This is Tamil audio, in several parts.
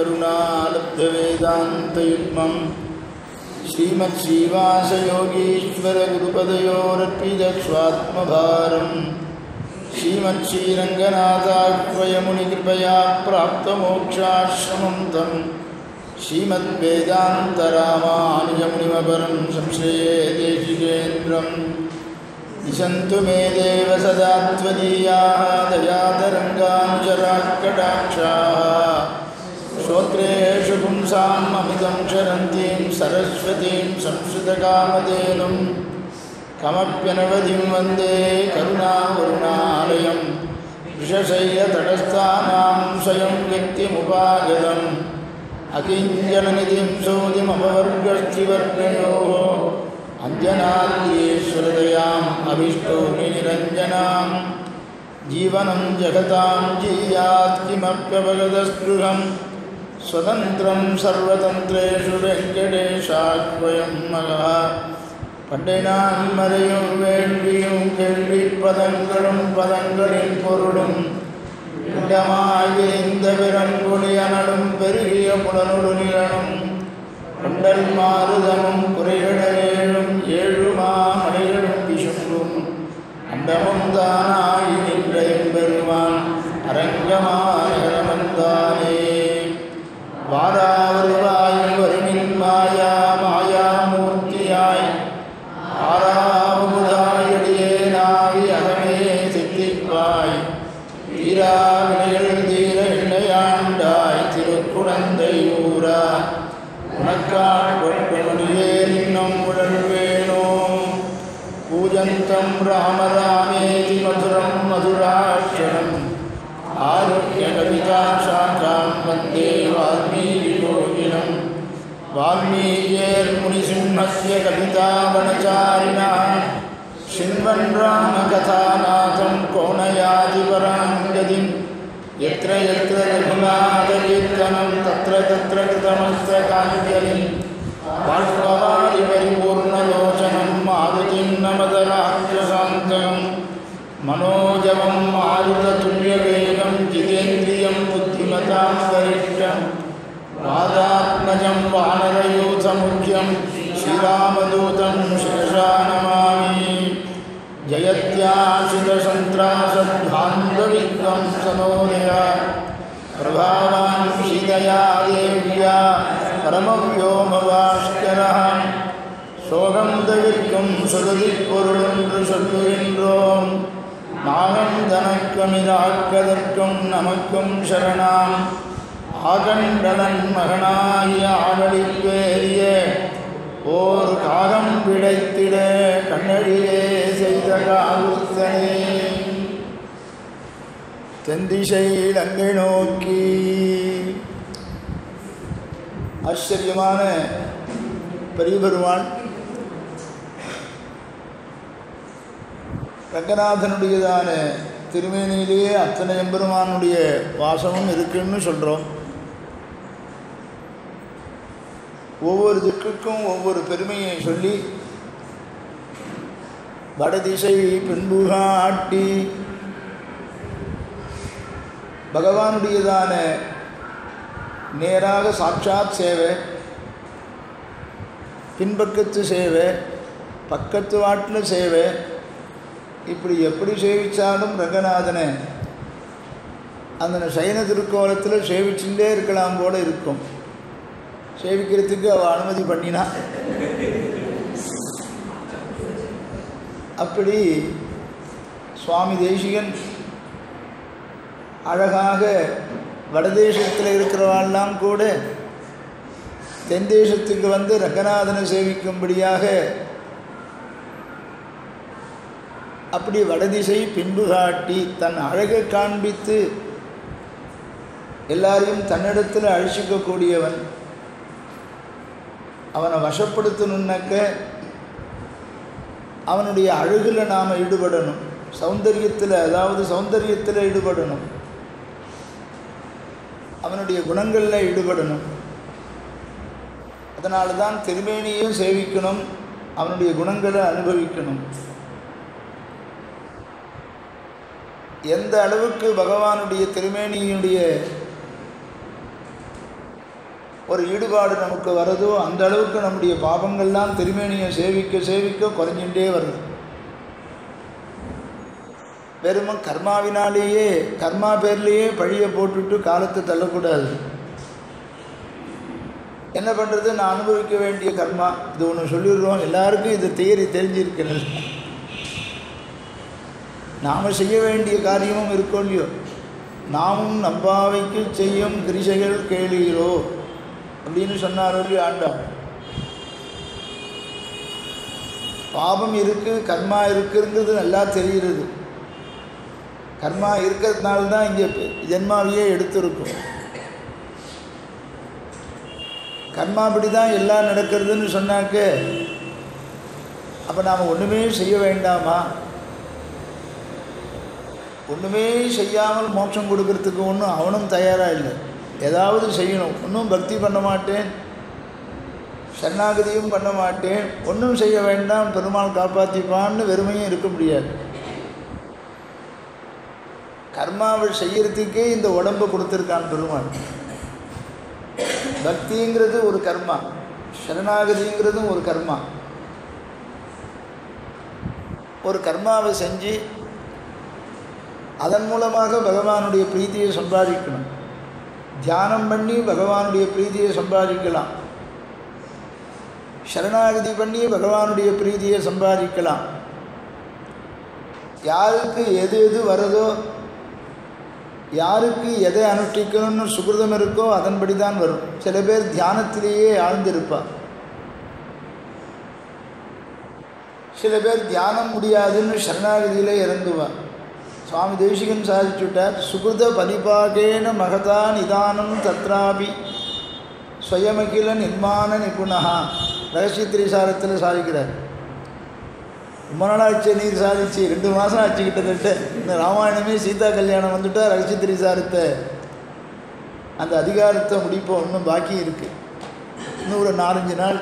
करुणालब्धवेदान्तयुग्मं श्रीमच्छ्रीवासयोगीश्वरगुरुपदयोरर्पितस्वात्मभारं श्रीमच्छ्रीरङ्गनाथाह्वयमुनिकृपया प्राप्तमोक्षाश्रमं तं श्रीमद्वेदान्तरामानुजमुनिमपरं संश्रये देशिकेन्द्रम् दिशन्तु मे देव सदा त्वदीयाः दयातरङ्गानुचराः कटाक्षाः श्रोत्रेषु पुंसाम् अमितं क्षरन्तीं सरस्वतीं संस्कृतकामधेनुं कमप्यनवधिं वन्दे करुणावरुणालयं वृषशय्यतटस्थानां स्वयं व्यक्तिमुपागतम् अकिञ्चननिधिं सोऽधिमपवर्गस्त्रिवर्गयोः अञ्जनाद्रीश्वरदयाम् अभिष्टोनिरञ्जनां जीवनं जगतां जीयात् किमप्यवगतस्पृहं स्वतन्त्रं सर्वतन्त्रेषु वेङ्कटेशाद्वयं मगः பண்டைநாள் மறையும் வேள்வியும் கேள்வி பதங்களும் பதங்களின் பொருளும் இந்த பிறங்குழியனடும் பெருகிய புலனொடு நிலனும் கொண்டல் மாறுதமும் குறைகளேழும் ஏழுமா மலைகளும் விசும்பும் அண்டமும் தானாய் நின்ற எம்பெருமான் அரங்கமானகரமந்தானே வாராவருவாய் வருமின் மாயா மாயாமூர்த்தியாய் ஆறாவுதாயடியேனாவி அகமே சித்திப்பாய் தீரா வினைகள் தீர எண்ணையாண்டாய் திருக்குழந்தை ஊரா உனக்காட்பொழியே இன்னும் உழல்வேனோ பூஜந்தம் ராம ராமேதி மதுரம் மதுராட்சரம் ஆரோக்கிய கவிதா சாக்காம் வந்தே வால்மீகி கோகிலம் வால்மீகேர் முனிசிம்மஸ்ய கவிதாவனச்சாரிணா சின்வன் ராமகதாநாதம் கோணயாதிபராம் கதிம் यत्र यत्र रघुनाथकीर्तनं तत्र तत्र कृतमस्तकाञ्जलिं बाष्पवारि परिपूर्णलोचनं मारुतिं नमत राक्षसान्तकं मनोजवं मारुततुल्यवेगं जितेन्द्रियं बुद्धिमतां वरिष्ठं वादात्मजं वानरयूथमुख्यं श्रीरामदूतं शिरसा नमामि जयत्याशितसन्त्रासध्वान्तविध्वंसनोदय प्रभावान् सीतया देव्या परमव्योमभास्करः सोगं दविर्गं सुगतिपुरुळुं சொல்லுகின்றோம் நாகம் தனக்கமிதாக்கதற்கும் நமக்கும் சரணாம் ஆகண்டலன் மகனாகிய ஆவலிப்பேரிய ஓர் காகம் பிழைத்திட கண்ணடியே செய்த காவுத்தனே தென்திசை இலங்கை நோக்கி. ஆச்சரியமான பெரியபெருமான் ரங்கநாதனுடையதான திருமேனியிலேயே அத்தனை எம்பெருமானுடைய வாசமும் இருக்குன்னு சொல்கிறோம். ஒவ்வொரு திக்குக்கும் ஒவ்வொரு பெருமையை சொல்லி வடதிசை பின்புகாட்டி பகவானுடையதான நேராக சாட்சாத் சேவை, பின்பக்கத்து சேவை, பக்கத்து வாட்டில் சேவை, இப்படி எப்படி சேவித்தாலும் ரங்கநாதனை அந்த சயன திருக்கோலத்தில் சேவிச்சுட்டே இருக்கலாம் போல இருக்கும். சேவிக்கிறதுக்கு அவள் அனுமதி பண்ணினா. அப்படி சுவாமி தேசிகன் அழகாக வடதேசத்தில் இருக்கிறவாள்லாம் கூட தென் தேசத்துக்கு வந்து ரங்கநாதனை சேவிக்கும்படியாக அப்படி வடதிசை பின்பு காட்டி தன் அழகை காண்பித்து எல்லாரையும் தன்னிடத்தில் அழிச்சிக்கக்கூடியவன். அவனை வசப்படுத்தணுன்னாக்க அவனுடைய அழகில் நாம் ஈடுபடணும், சௌந்தரியத்தில், அதாவது சௌந்தரியத்தில் ஈடுபடணும், அவனுடைய குணங்களில் ஈடுபடணும். அதனால தான் திருமேனியும் சேவிக்கணும், அவனுடைய குணங்களை அனுபவிக்கணும். எந்த அளவுக்கு பகவானுடைய திருமேனியுடைய ஒரு ஈடுபாடு நமக்கு வருதோ அந்த அளவுக்கு நம்முடைய பாபங்கள்லாம் திருமேனியை சேவிக்க சேவிக்க குறைஞ்சிட்டே வருது. வெறும் கர்மாவினாலேயே கர்மா பேர்லேயே பழியை போட்டுட்டு காலத்தை தள்ளக்கூடாது. என்ன பண்ணுறது, நான் அனுபவிக்க வேண்டிய கர்மா இது ஒன்று சொல்லிடுறோம். எல்லாருக்கும் இது தியரி தெரிஞ்சிருக்கிறது. நாம் செய்ய வேண்டிய காரியமும் இருக்கோ இல்லையோ, நாமும் நம்பாவைக்கு செய்யும் கிரிசைகள் கேளீரோ அப்படின்னு சொன்னாரோ இல்லையோ ஆண்டாள். பாபம் இருக்குது, கர்மா இருக்குங்கிறது நல்லா தெரிகிறது. கர்மா இருக்கிறதுனால தான் இங்கே ஜென்மாவையே எடுத்திருக்கும். கர்மாபடி தான் எல்லாம் நடக்கிறதுன்னு சொன்னாக்க அப்போ நாம் ஒன்றுமே செய்ய வேண்டாமா? ஒன்றுமே செய்யாமல் மோட்சம் கொடுக்கறதுக்கு ஒன்றும் அவனும் தயாராக இல்லை. ஏதாவது செய்யணும். ஒன்றும் பக்தி பண்ண மாட்டேன், சரணாகதியும் பண்ண மாட்டேன், ஒன்றும் செய்ய வேண்டாம், பெருமாள் காப்பாற்றிப்பான்னு வெறுமையும் இருக்க முடியாது. கர்மாவை செய்யறதுக்கே இந்த உடம்பை கொடுத்துருக்கான் பெருமாள். பக்திங்கிறது ஒரு கர்மா, சரணாகதிங்கிறதும் ஒரு கர்மா. ஒரு கர்மாவை செஞ்சு அதன் மூலமாக பகவானுடைய பிரீதியை சம்பாதிக்கணும். தியானம் பண்ணி பகவானுடைய பிரீதியை சம்பாதிக்கலாம், சரணாகதி பண்ணி பகவானுடைய பிரீதியை சம்பாதிக்கலாம். யாருக்கு எது எது வருதோ, யாருக்கு எதை அனுஷ்டிக்கணும்னு சுகிருதம் இருக்கோ அதன்படி தான் வரும். சில பேர் தியானத்திலேயே ஆழ்ந்திருப்பார், சில பேர் தியானம் முடியாதுன்னு சரணாகதியிலே இறங்குவார். சுவாமி தேசிகன் சாதிச்சுட்டார், சுகிருத பரிபாகேன மகதா நிதானம் தத்ராபி ஸ்வயமகில நிர்மாண நிபுணா ரகசிய திரிசாரத்தில் சாதிக்கிறார். ரொம்ப நாளாச்சு நீர் சாதிச்சு, 2 மாதம் ஆச்சு கிட்டத்தட்ட. இந்த ராமாயணமே சீதா கல்யாணம் வந்துட்டால் ரகசிய திரிசாரத்தை அந்த அதிகாரத்தை முடிப்போம். இன்னும் பாக்கி இருக்குது. இன்னும் ஒரு 4-5 நாள்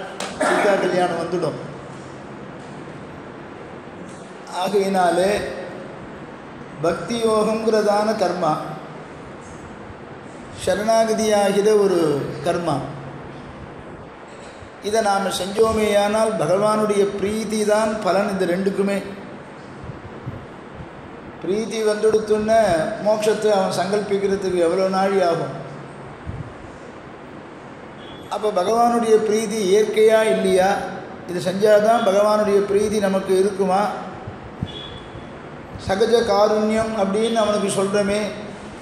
சீதா கல்யாணம் வந்துடும். ஆகையினாலே பக்தி யோகங்கிறதான கர்மா, சரணாகதியாகிற ஒரு கர்மா, இதை நாம் செஞ்சோமேயானால் பகவானுடைய பிரீதி தான் பலன். இந்த ரெண்டுக்குமே பிரீத்தி வந்துடுத்துன்னு மோட்சத்தை அவன் சங்கல்பிக்கிறதுக்கு எவ்வளோ நாழி ஆகும்? அப்போ பகவானுடைய பிரீதி இயற்கையா இல்லையா? இது செஞ்சால் தான் பகவானுடைய பிரீதி நமக்கு இருக்குமா? சகஜ காருண்யம் அப்படின்னு அவனுக்கு சொல்கிறோமே,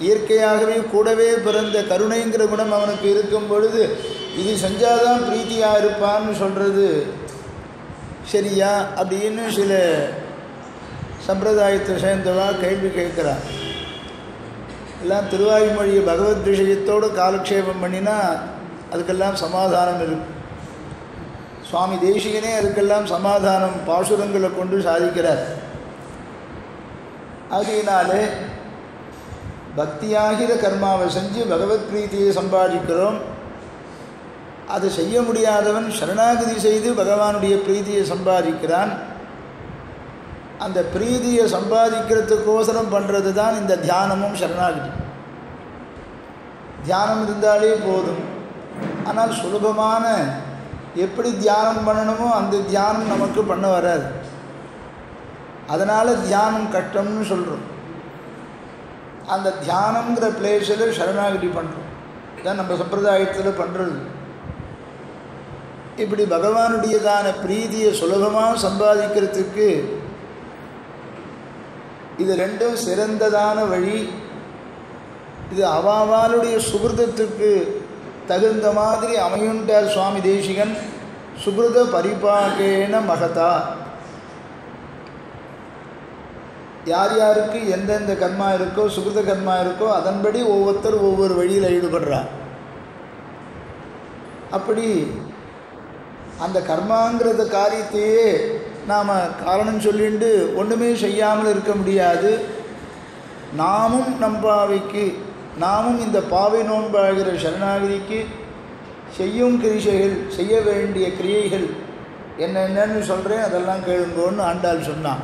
இயற்கையாகவே கூடவே பிறந்த கருணைங்கிற குணம் அவனுக்கு இருக்கும் பொழுது இது செஞ்சாதான் பிரீத்தியாக இருப்பான்னு சொல்கிறது சரியா அப்படின்னு சில சம்பிரதாயத்தை சேர்ந்தவா கேள்வி கேட்குறான். எல்லாம் திருவாய்மொழியை பகவத் விஷயத்தோடு காலக்ஷேபம் பண்ணினா அதுக்கெல்லாம் சமாதானம் இருக்கு. சுவாமி தேசிகனே அதுக்கெல்லாம் சமாதானம் பாசுரங்களை கொண்டு சாதிக்கிறார். ஆகையினாலே பக்தியாகிற கர்மாவை செஞ்சு பகவத் பிரீத்தியை சம்பாதிக்கிறோம். அதை செய்ய முடியாதவன் சரணாகதி செய்து பகவானுடைய பிரீதியை சம்பாதிக்கிறான். அந்த பிரீதியை சம்பாதிக்கிறதுக்கோசரம் பண்ணுறது தான் இந்த தியானமும் சரணாகதி. தியானம் இருந்தாலே போதும். ஆனால் சுலபமான எப்படி தியானம் பண்ணணுமோ அந்த தியானம் நமக்கு பண்ண வராது. அதனால் தியானம் கஷ்டம்னு சொல்கிறோம். அந்த தியானங்கிற பிளேஸில் சரணாகதி பண்ணுறோம். இதான் நம்ம சம்பிரதாயத்தில் பண்ணுறது. இப்படி பகவானுடையதான பிரீதியை சுலபமாக சம்பாதிக்கிறதுக்கு இது ரெண்டும் சிறந்ததான வழி. இது அவாவாளுடைய சுகிருதத்துக்கு தகுந்த மாதிரி அமையுண்டார் சுவாமி தேசிகன். சுகிருத பரிபாகேன மகதா, யார் யாருக்கு எந்தெந்த கர்மா இருக்கோ, சுகிருத கர்மா இருக்கோ அதன்படி ஒவ்வொருத்தர் ஒவ்வொரு வழியில் ஈடுபடுறார். அப்படி அந்த கர்மாங்கிறத காரியத்தையே நாம் காரணம் சொல்லிட்டு ஒன்றுமே செய்யாமல் இருக்க முடியாது. நாமும் நம்பாவைக்கு, நாமும் இந்த பாவை நோன்பாகிற சரணாகதிக்கு செய்யும் கிரிசைகள், செய்ய வேண்டிய கிரியைகள் என்னென்னு சொல்கிறேன், அதெல்லாம் கேளுங்கோன்னு ஆண்டாள் சொன்னான்.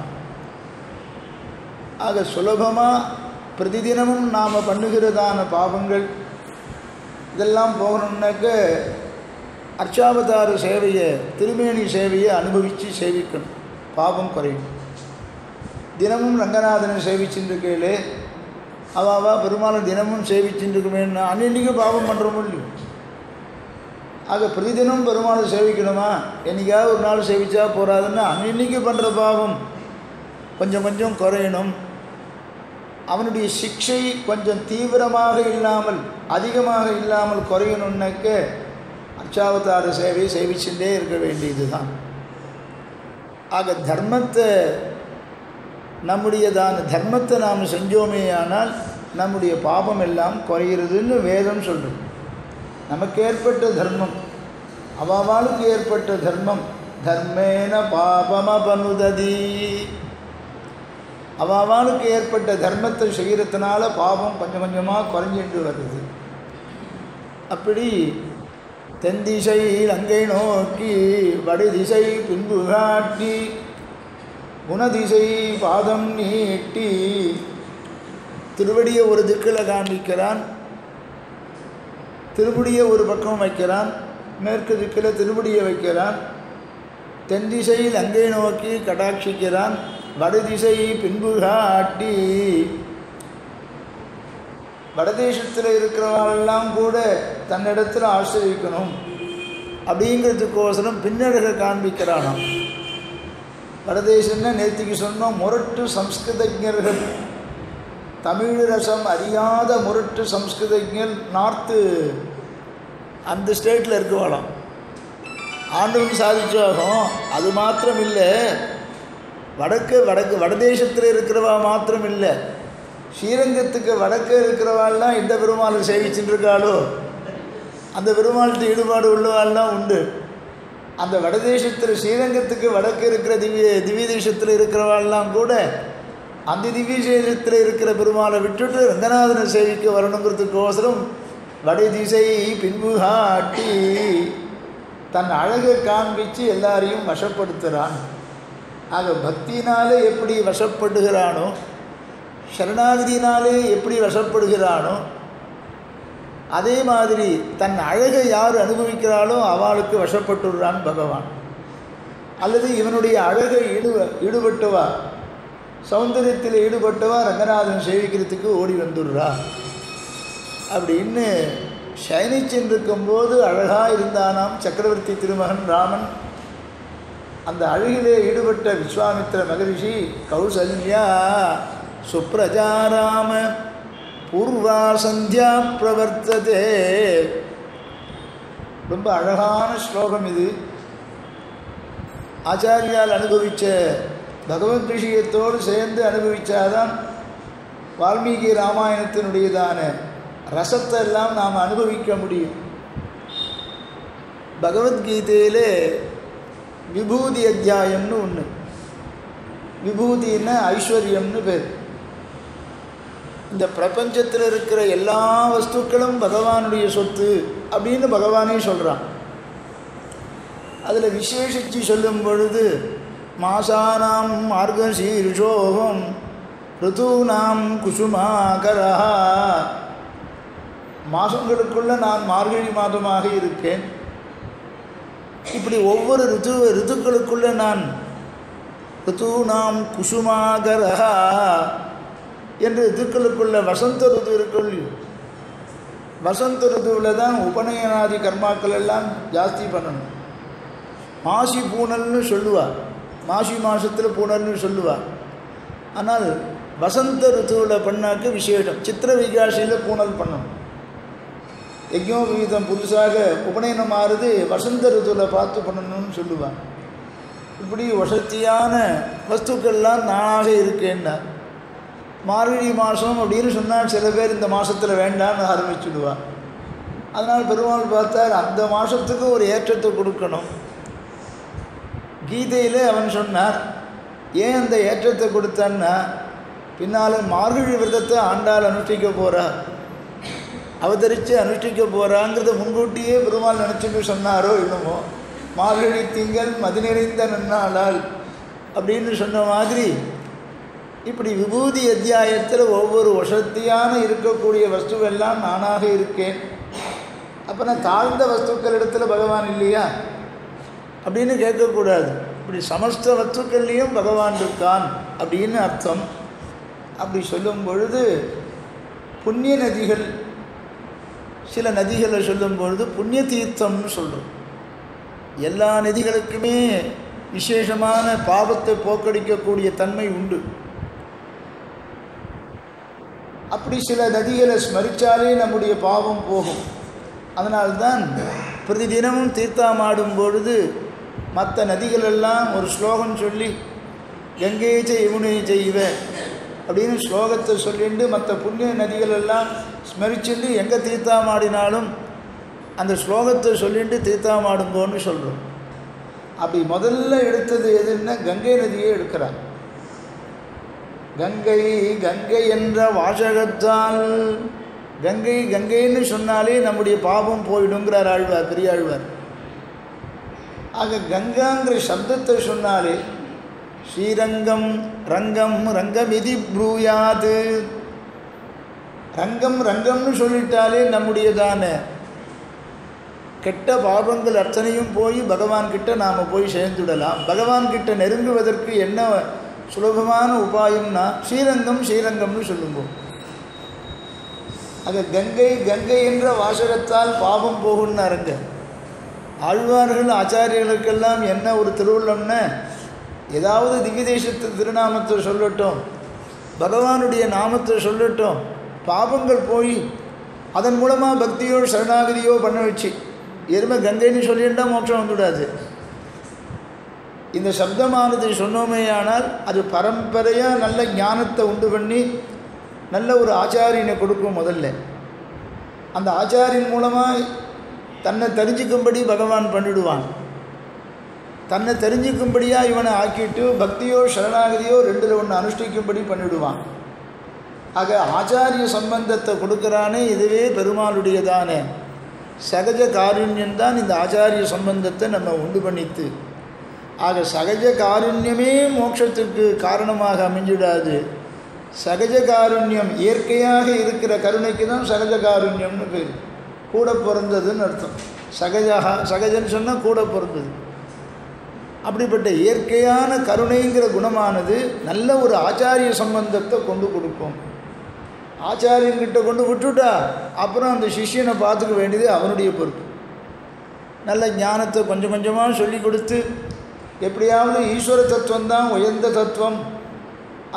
ஆக சுலபமாக பிரதிதினமும் நாம் பண்ணுகிறதான பாவங்கள் இதெல்லாம் போகணுன்னாக்க அர்ச்சாவதார சேவையை, திருமேனி சேவையை அனுபவித்து சேவிக்கணும், பாபம் குறையும். தினமும் ரங்கநாதனை சேவிச்சுருக்கையிலே அவாவா பெருமாளை தினமும் சேவிச்சுருக்குமேன்னா அன்னைக்கு பாவம் பண்ணுறோமோ இல்லையோ. ஆக பிரதிதினம் பெருமாளை சேவிக்கணுமா, என்றைக்காவது ஒரு நாள் சேவிச்சா போகாதுன்னா அன்னைக்கு பண்ணுற பாவம் கொஞ்சம் கொஞ்சம் குறையணும். அவனுடைய சிக்ஷை கொஞ்சம் தீவிரமாக இல்லாமல் அதிகமாக இல்லாமல் குறையணுன்னாக்க அர்ச்சாவதார சேவை சேவிச்சுட்டே இருக்க வேண்டியது தான். ஆக தர்மத்தை, நம்முடையதான தர்மத்தை நாம் செஞ்சோமே ஆனால் நம்முடைய பாபம் எல்லாம் குறைகிறதுன்னு வேதம் சொல்கிறது. நமக்கு ஏற்பட்ட தர்மம், அவாளுக்கு ஏற்பட்ட தர்மம், தர்மேன பாபமபனுததி, அவாளுக்கு ஏற்பட்ட தர்மத்தை செய்கிறதுனால பாபம் கொஞ்சம் கொஞ்சமாக குறைஞ்சிட்டு வருது. அப்படி தென் திசை லங்கை நோக்கி வடு திசை பின்பு காட்டி குணதிசை பாதம் நீட்டி, திருவடியை ஒரு திக்கில் காண்பிக்கிறான், திருவடியை ஒரு பக்கம் வைக்கிறான், மேற்கு திக்கில் திருவடியை வைக்கிறான், தென் திசையில் அங்கே நோக்கி கடாட்சிக்கிறான், வடதிசை பின்பு காட்டி. வடதேசத்தில் இருக்கிறவர்களெல்லாம் கூட தன்னிடத்தில் ஆசிரியக்கணும் அப்படிங்கிறதுக்கோசரம் பின்னழகை காண்பிக்கிறானாம். வடதேசம்னா நேற்றுக்கு சொன்னோம், முரட்டு சம்ஸ்கிருதஜர்கள், தமிழ் ரசம் அறியாத முரட்டு சம்ஸ்கிருதஜர் நார்த்து அந்த ஸ்டேட்டில் இருக்குவாளாம். ஆண்டவன் சாதிச்சாகும். அது மாத்திரம் இல்லை, வடதேசத்தில் இருக்கிறவா மாத்திரம் இல்லை, ஸ்ரீரங்கத்துக்கு வடக்கே இருக்கிறவாள்லாம் எந்த பெருமாளை சேவிச்சுட்டு இருக்காளோ அந்த பெருமாள்கிட்ட ஈடுபாடு உள்ளவாள்லாம் உண்டு. அந்த வடதேசத்தில் ஸ்ரீரங்கத்துக்கு வடக்கு இருக்கிற திவ்ய தேசத்தில் இருக்கிறவாள்லாம் கூட அந்த திவ்ய தேசத்தில் இருக்கிற பெருமாளை விட்டுட்டு ரங்கநாதனை சேவிக்க வரணுங்கிறதுக்கோசரம் வடதிசை பின்பு காட்டி தன் அழகை காண்பித்து எல்லாரையும் வசப்படுத்துகிறான். ஆக பக்தினாலே எப்படி வசப்படுகிறானோ, சரணாகதினாலே எப்படி வசப்படுகிறானோ, அதே மாதிரி தன் அழகை யார் அனுபவிக்கிறாளோ அவளுக்கு வசப்பட்டுறான் பகவான். அல்லது இவனுடைய அழகை ஈடுபட்டவா, சௌந்தரியத்தில் ஈடுபட்டவா ரங்கநாதன் சேவிக்கிறதுக்கு ஓடி வந்துடுறா அப்படின்னு சயனிச்சென்றிருக்கும்போது அழகாக இருந்தானாம் சக்கரவர்த்தி திருமகன் ராமன். அந்த அழகிலே ஈடுபட்ட விஸ்வாமித்திர மகரிஷி கௌசல்யா சுப்ரஜாராம பூர்வா சந்தியா பிரவர்த்ததே. ரொம்ப அழகான ஸ்லோகம் இது. ஆச்சாரியால் அனுபவித்த பகவத் விஷயத்தோடு சேர்ந்து அனுபவித்தாதான் வால்மீகி ராமாயணத்தினுடையதான ரசத்தை எல்லாம் நாம் அனுபவிக்க முடியும். பகவத்கீதையிலே விபூதி அத்தியாயம்னு ஒன்று. விபூதின்னா ஐஸ்வர்யம்னு பேர். இந்த பிரபஞ்சத்தில் இருக்கிற எல்லா வஸ்துக்களும் பகவானுடைய சொத்து அப்படின்னு பகவானே சொல்கிறான். அதில் விசேஷித்து சொல்லும் பொழுது மாசானாம் மார்கசீர்ஷோகம் ருதூனாம் குசுமாகரா, மாதங்களுக்குள்ள நான் மார்கழி மாதமாக இருக்கேன். இப்படி ஒவ்வொரு ருத்துக்களுக்குள்ள நான் ருதூனாம் குசுமாகரா என்று ருத்துக்களுக்குள்ள வசந்த ருது இருக்குள். வசந்த ருதுவில் தான் உபநயனாதி கர்மாக்கள் எல்லாம் ஜாஸ்தி பண்ணணும். மாசி பூனல்னு சொல்லுவாள், மாசி மாதத்தில் பூனல்னு சொல்லுவாள். ஆனால் வசந்த ருத்துவில் பண்ணாக்க விசேஷம். சித்திர வைகாசியில் பூனல் பண்ணணும். யஜ்ஞோபவீதம் புதுசாக உபநயனம் ஆறுது வசந்த ருத்துவில் பார்த்து பண்ணணும்னு சொல்லுவாள். இப்படி வசதியான வஸ்துக்கள்லாம் நானாக இருக்கேன்னா மார்கழி மாதம் அப்படின்னு சொன்னால் சில பேர் இந்த மாதத்தில் வேண்டான்னு ஆரம்பிச்சுடுவாள். அதனால் பெருமாள் பார்த்தார் அந்த மாதத்துக்கு ஒரு ஏற்றத்தை கொடுக்கணும். கீதையில் அவன் சொன்னார். ஏன் அந்த ஏற்றத்தை கொடுத்தான்னா, பின்னால் மார்கழி விரதத்தை ஆண்டாள் அனுஷ்டிக்க போகிறா, அவதரித்து அனுஷ்டிக்க போகிறாங்கிறத முன்கூட்டியே பெருமாள் நினச்சிட்டு சொன்னாரோ இன்னமோ. மார்கழி திங்கள் மதி நிறைந்த நன்னாளால் அப்படின்னு சொன்ன மாதிரி இப்படி விபூதி அத்தியாயத்தில் ஒவ்வொரு வசதியான இருக்கக்கூடிய வஸ்துவெல்லாம் நானாக இருக்கேன். அப்போனா தாழ்ந்த வஸ்துக்கள் இடத்துல பகவான் இல்லையா அப்படின்னு கேட்கக்கூடாது. இப்படி சமஸ்த வஸ்துக்கள்லேயும் பகவான் இருக்கான் அப்படின்னு அர்த்தம். அப்படி சொல்லும் பொழுது புண்ணிய நதிகள், சில நதிகளை சொல்லும் பொழுது புண்ணிய தீர்த்தம்னு சொல்கிறோம். எல்லா நதிகளுக்குமே விசேஷமான பாவத்தை போக்கடிக்கக்கூடிய தன்மை உண்டு. அப்படி சில நதிகளை ஸ்மரித்தாலே நம்முடைய பாவம் போகும். அதனால்தான் பிரதி தினமும் தீர்த்தமாடும் பொழுது மற்ற நதிகளெல்லாம் ஒரு ஸ்லோகம் சொல்லி கங்கை யமுனை செய்வ அப்படின்னு ஸ்லோகத்தை சொல்லிட்டு மற்ற புண்ணிய நதிகளெல்லாம் ஸ்மரிச்சுட்டு எங்கே தீர்த்தமாடினாலும் அந்த ஸ்லோகத்தை சொல்லிட்டு தீர்த்தமாடுங்கோன்னு சொல்கிறோம். அப்படி முதல்ல எடுத்தது எதுன்னா கங்கை நதியை எடுக்கிறார். கங்கை கங்கை என்ற வாசகத்தால், கங்கை கங்கைன்னு சொன்னாலே நம்முடைய பாவம் போயிடுங்கிறார் ஆழ்வார், பெரிய ஆழ்வார். ஆக கங்காங்கிற சப்தத்தை சொன்னாலே ஸ்ரீரங்கம் ரங்கம் ரங்கமிதி ப்ரூயாது, ரங்கம் ரங்கம்னு சொல்லிட்டாலே நம்முடையதான கெட்ட பாவங்கள் அத்தனையும் போய் பகவான்கிட்ட நாம் போய் சேர்ந்துடலாம். பகவான்கிட்ட நெருங்குவதற்கு என்ன சுலபமான உபாயம்னா ஸ்ரீரங்கம் ஸ்ரீரங்கம்னு சொல்லுவோம். ஆக கங்கை கங்கை என்ற வாசகத்தால் பாவம் போகும்னாருங்க. ஆழ்வார்கள் ஆச்சாரியர்களுக்கெல்லாம் என்ன ஒரு திருவுள்ளம்னா, ஏதாவது திவ்யதேசத்து திருநாமத்தை சொல்லட்டும், பகவானுடைய நாமத்தை சொல்லட்டும், பாவங்கள் போய் அதன் மூலமாக பக்தியோ சரணாகதியோ பண்ண வச்சு எருமை கங்கைன்னு சொல்லிட்டா மோட்சம் வந்துவிடாது. இந்த சப்தமானது சொன்னோமேயானால் அது பரம்பரையாக நல்ல ஞானத்தை உண்டு பண்ணி நல்ல ஒரு ஆச்சாரியனை கொடுக்கும். முதல்ல அந்த ஆச்சாரியின் மூலமாக தன்னை தெரிஞ்சுக்கும்படி பகவான் பண்ணிடுவான். தன்னை தெரிஞ்சுக்கும்படியாக இவனை ஆக்கிட்டு பக்தியோ சரணாகதியோ ரெண்டில் ஒன்று அனுஷ்டிக்கும்படி பண்ணிவிடுவான். ஆக ஆச்சாரிய சம்பந்தத்தை கொடுக்குறானே, இதுவே பெருமாளுடையதான சகஜ காருண்யம்தான் இந்த ஆச்சாரிய சம்பந்தத்தை நம்ம உண்டு பண்ணித்து. ஆக சகஜ காருண்யமே மோட்சத்துக்கு காரணமாக அமைஞ்சிடாது. சகஜ காருண்யம் இயற்கையாக இருக்கிற கருணைக்கு தான் சகஜ காருண்யம்னு பேர். கூட பிறந்ததுன்னு அர்த்தம். சகஜன்னு சொன்னால் கூட பிறந்தது. அப்படிப்பட்ட இயற்கையான கருணைங்கிற குணமானது நல்ல ஒரு ஆச்சாரிய சம்பந்தத்தை கொண்டு கொடுக்கும். ஆச்சாரியன்கிட்ட கொண்டு விட்டுட்டா அப்புறம் அந்த சிஷ்யனை பார்த்துக்க வேண்டியது அவனுடைய பொறுப்பு. நல்ல ஞானத்தை கொஞ்சம் கொஞ்சமாக சொல்லி கொடுத்து, எப்படியாவது ஈஸ்வர தத்துவம் தான் உயர்ந்த தத்துவம்,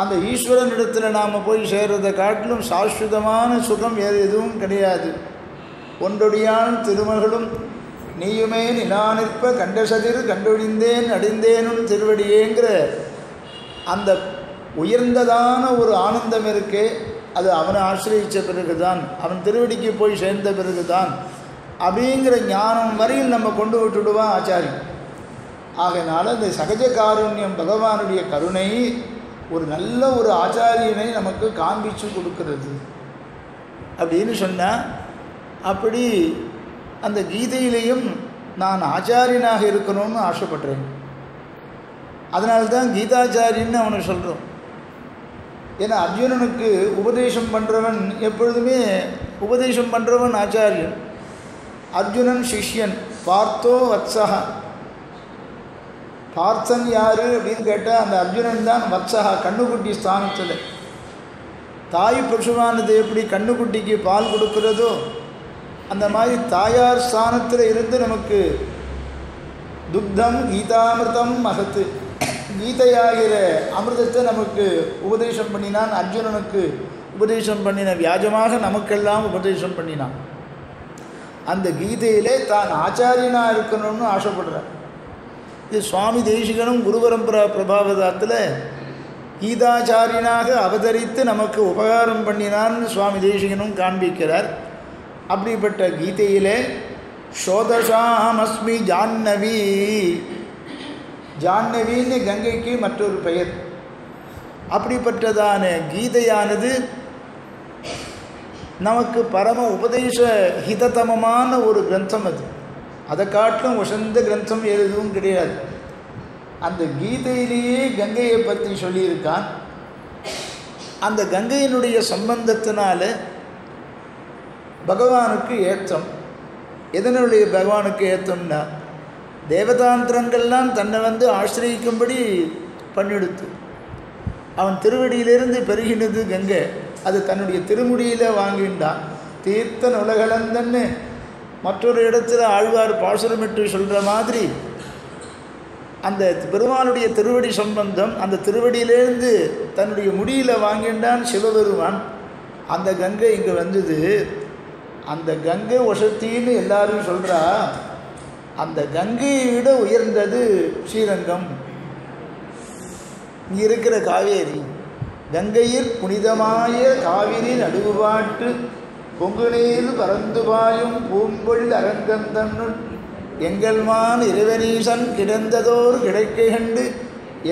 அந்த ஈஸ்வரனிடத்தில் நாம் போய் சேர்றதை காட்டிலும் சாஸ்வதமான சுகம் வேறு எதுவும் கிடையாது. ஒன்றொடியான் திருமகளும் நீயுமே நிலானிற்ப கண்டசதிர் கண்டொழிந்தேன் அடிந்தேனும் திருவடியேங்கிற அந்த உயர்ந்ததான ஒரு ஆனந்தம் இருக்கே, அது அவனை ஆசிரியித்த பிறகுதான், அவன் திருவடிக்கு போய் சேர்ந்த பிறகுதான் அப்படிங்கிற ஞானம் வரையில் நம்ம கொண்டு விட்டுடுவான் ஆச்சாரி. ஆகையினால இந்த சகஜ காருண்யம் பகவானுடைய கருணை ஒரு நல்ல ஒரு ஆச்சாரியனை நமக்கு காண்பிச்சு கொடுக்கிறது அப்படின்னு சொன்னால், அப்படி அந்த கீதையிலையும் நான் ஆச்சாரியனாக இருக்கணும்னு ஆசைப்படுறேன். அதனால்தான் கீதாச்சாரியன்னு அவனை சொல்கிறோம். ஏன்னா அர்ஜுனனுக்கு உபதேசம் பண்ணுறவன் எப்பொழுதுமே உபதேசம் பண்ணுறவன் ஆச்சாரியன். அர்ஜுனன் சிஷ்யன். பார்த்தோ வத்சகா, பார்த்தன் யார் அப்படின்னு கேட்டால் அந்த அர்ஜுனன் தான் வத்சகா, கண்ணுக்குட்டி ஸ்தானத்தில். தாய் பசுவானது எப்படி கண்ணுக்குட்டிக்கு பால் கொடுக்கிறதோ அந்த மாதிரி தாயார் ஸ்தானத்தில் இருந்து நமக்கு துக்தம் கீதாமிருதம் மகத்து, கீதையாகிற அமிர்தத்தை நமக்கு உபதேசம் பண்ணினான். அர்ஜுனனுக்கு உபதேசம் பண்ணின வியாஜமாக நமக்கெல்லாம் உபதேசம் பண்ணினான். அந்த கீதையிலே தான் ஆச்சாரியனாக இருக்கணும்னு ஆசைப்படுறார். இது சுவாமி தேசிகனும் குரு பரம்பரா பிரபாவதாத்தில் கீதாச்சாரியனாக அவதரித்து நமக்கு உபகாரம் பண்ணினான்னு சுவாமி தேசிகனும் காண்பிக்கிறார். அப்படிப்பட்ட கீதையிலே ஷோதசாமஸ்மி ஜான்னவி, ஜான்னவின்னு கங்கைக்கு மற்றொரு பெயர். அப்படிப்பட்டதான கீதையானது நமக்கு பரம உபதேச ஹிததமமான ஒரு கிரந்தம். அது அதை காட்டிலும் உசந்த கிரந்தம் எதுவும் கிடையாது. அந்த கீதையிலேயே கங்கையை பற்றி சொல்லியிருக்கான். அந்த கங்கையினுடைய சம்பந்தத்தினால பகவானுக்கு ஏற்றம். எதனுடைய பகவானுக்கு ஏற்றம்னா தேவதாந்திரங்கள்லாம் தன்னை ஆசிரியிக்கும்படி பண்ணிடுத்து. அவன் திருவடியிலிருந்து பெருகினது கங்கை, அது தன்னுடைய திருமுடியில் வாங்கின்றான். தீர்த்தன் உலகளந்தன்னு மற்றொரு இடத்துல ஆழ்வார் பாசுரமிட்டு சொல்கிற மாதிரி அந்த பெருமானுடைய திருவடி சம்பந்தம் அந்த திருவடியிலேருந்து தன்னுடைய முடியில் வாங்கின்றான் சிவபெருமான். அந்த கங்கை இங்கே வந்தது. அந்த கங்கை வசத்தின்னு எல்லாரும் சொல்கிறா. அந்த கங்கையை விட உயர்ந்தது ஸ்ரீரங்கம். இங்கே இருக்கிற காவேரி, கங்கையில் புனிதமாய காவிரி நடுவுபாட்டு பொங்குநீர் பறந்து பாயும் பூம்பொழில் அரங்கந்தன்னுள் எங்கள்மான் இறைவனீசன் கிடந்ததோர் கிடைக்கை கண்டு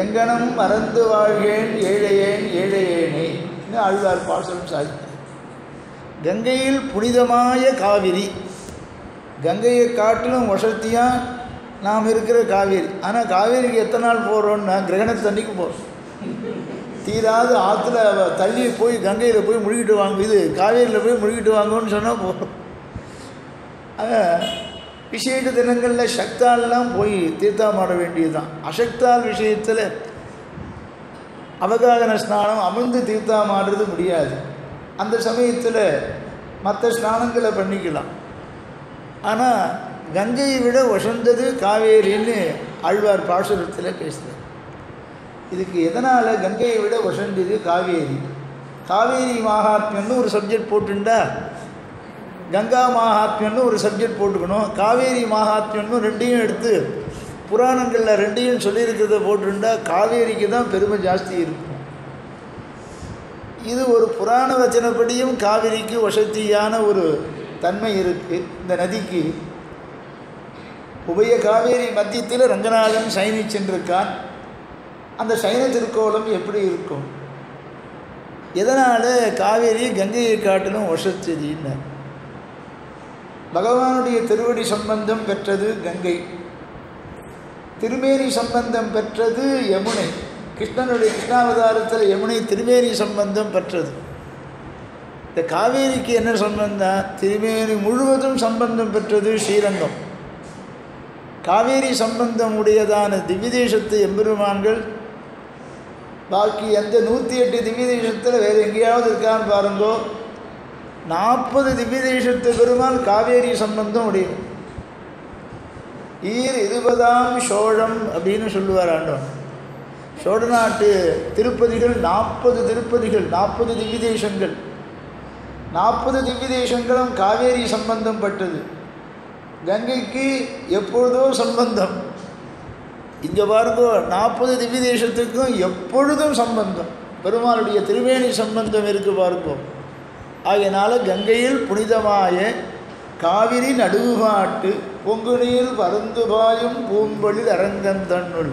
எங்கனம் மறந்து வாழ்கேன் ஏழையேன் ஏழையேனே என்று ஆழ்வார் பாசுரம் சாதித்தார். கங்கையில் புனிதமாய காவிரி, கங்கையை காட்டிலும் வசதியாக நாம் இருக்கிற காவேரி. ஆனால் காவேரிக்கு எத்தனை நாள் போகிறோன்னா கிரகணத்தன்னைக்கு போகிறோம். தீராது ஆற்றுல தள்ளி போய் கங்கையில் போய் முழுகிட்டு வாங்க, இது காவேரியில் போய் முழுகிட்டு வாங்கன்னு சொன்னால் போகிறோம். விசேஷ தினங்களில் சக்தாலெலாம் போய் தீர்த்தாமாட வேண்டியது தான். அசக்தால் விஷயத்தில் அவகாகன ஸ்நானம் அமிர்ந்து தீர்த்தாமாடுறது முடியாது. அந்த சமயத்தில் மற்ற ஸ்நானங்களை பண்ணிக்கலாம். ஆனால் கங்கையை விட வசந்தது காவேரின்னு ஆழ்வார் பாசுரத்தில் பேசுகிறார். இதுக்கு எதனால் கங்கையை விட வசந்தது காவேரி? காவேரி மகாத்மியம்னு ஒரு சப்ஜெக்ட் போட்டுண்டா, கங்கா மகாத்மியம்னு ஒரு சப்ஜெக்ட் போட்டுக்கணும், காவேரி மகாத்மியம்னு ரெண்டையும் எடுத்து புராணங்களில் ரெண்டையும் சொல்லியிருக்கிறத போட்டுண்டா காவேரிக்கு தான் பெருமை ஜாஸ்தி இருக்கும். இது ஒரு புராண வச்சனப்படியும் காவிரிக்கு வசதியான ஒரு தன்மை இருக்குது. இந்த நதிக்கு உபய காவேரி மத்தியத்தில் ரங்கநாதன் சைனி சென்றிருக்கான். அந்த சைன திருக்கோலம் எப்படி இருக்கும்? எதனால் காவேரி கங்கையை காட்டிலும் வசதின்னு? பகவானுடைய திருவடி சம்பந்தம் பெற்றது கங்கை, திருமேனி சம்பந்தம் பெற்றது யமுனை. கிருஷ்ணனுடைய கிருஷ்ணாவதாரத்தில் யமுனை திருமேனி சம்பந்தம் பெற்றது. இந்த காவேரிக்கு என்ன சம்பந்தம்? திருமேனி முழுவதும் சம்பந்தம் பெற்றது ஸ்ரீரங்கம். காவேரி சம்பந்தம் உடையதான திவ்யதேசத்து எம்பெருமான்கள் பாக்கி எந்த 108 திவ்யதேசத்தில் வேறு எங்கேயாவது இருக்கான்னு பாருங்கோ. 40 திவ்யதேசத்து பெருமாள் காவேரி சம்பந்தம் உடையும். ஈர் 20ஆம் சோழம் அப்படின்னு சொல்லுவார் ஆண்டவன். சோழ நாட்டு திருப்பதிகள் 40 திருப்பதிகள், 40 திவ்யதேசங்கள். 40 திவ்யதேசங்களும் காவேரி சம்பந்தம் பட்டது. கங்கைக்கு எப்பொழுதோ சம்பந்தம். இங்கே பாருங்கோ, 40 திவ்யதேசத்துக்கும் எப்பொழுதும் சம்பந்தம். பெருமாளுடைய திருவேணி சம்பந்தம் இருக்குது பாருங்கோ. ஆகையினால கங்கையில் புனிதமாய காவிரி நடுவுபாட்டு பொங்குநீர் பருந்து பாயும் பூம்பொழில் அரங்கந்தன்னுள்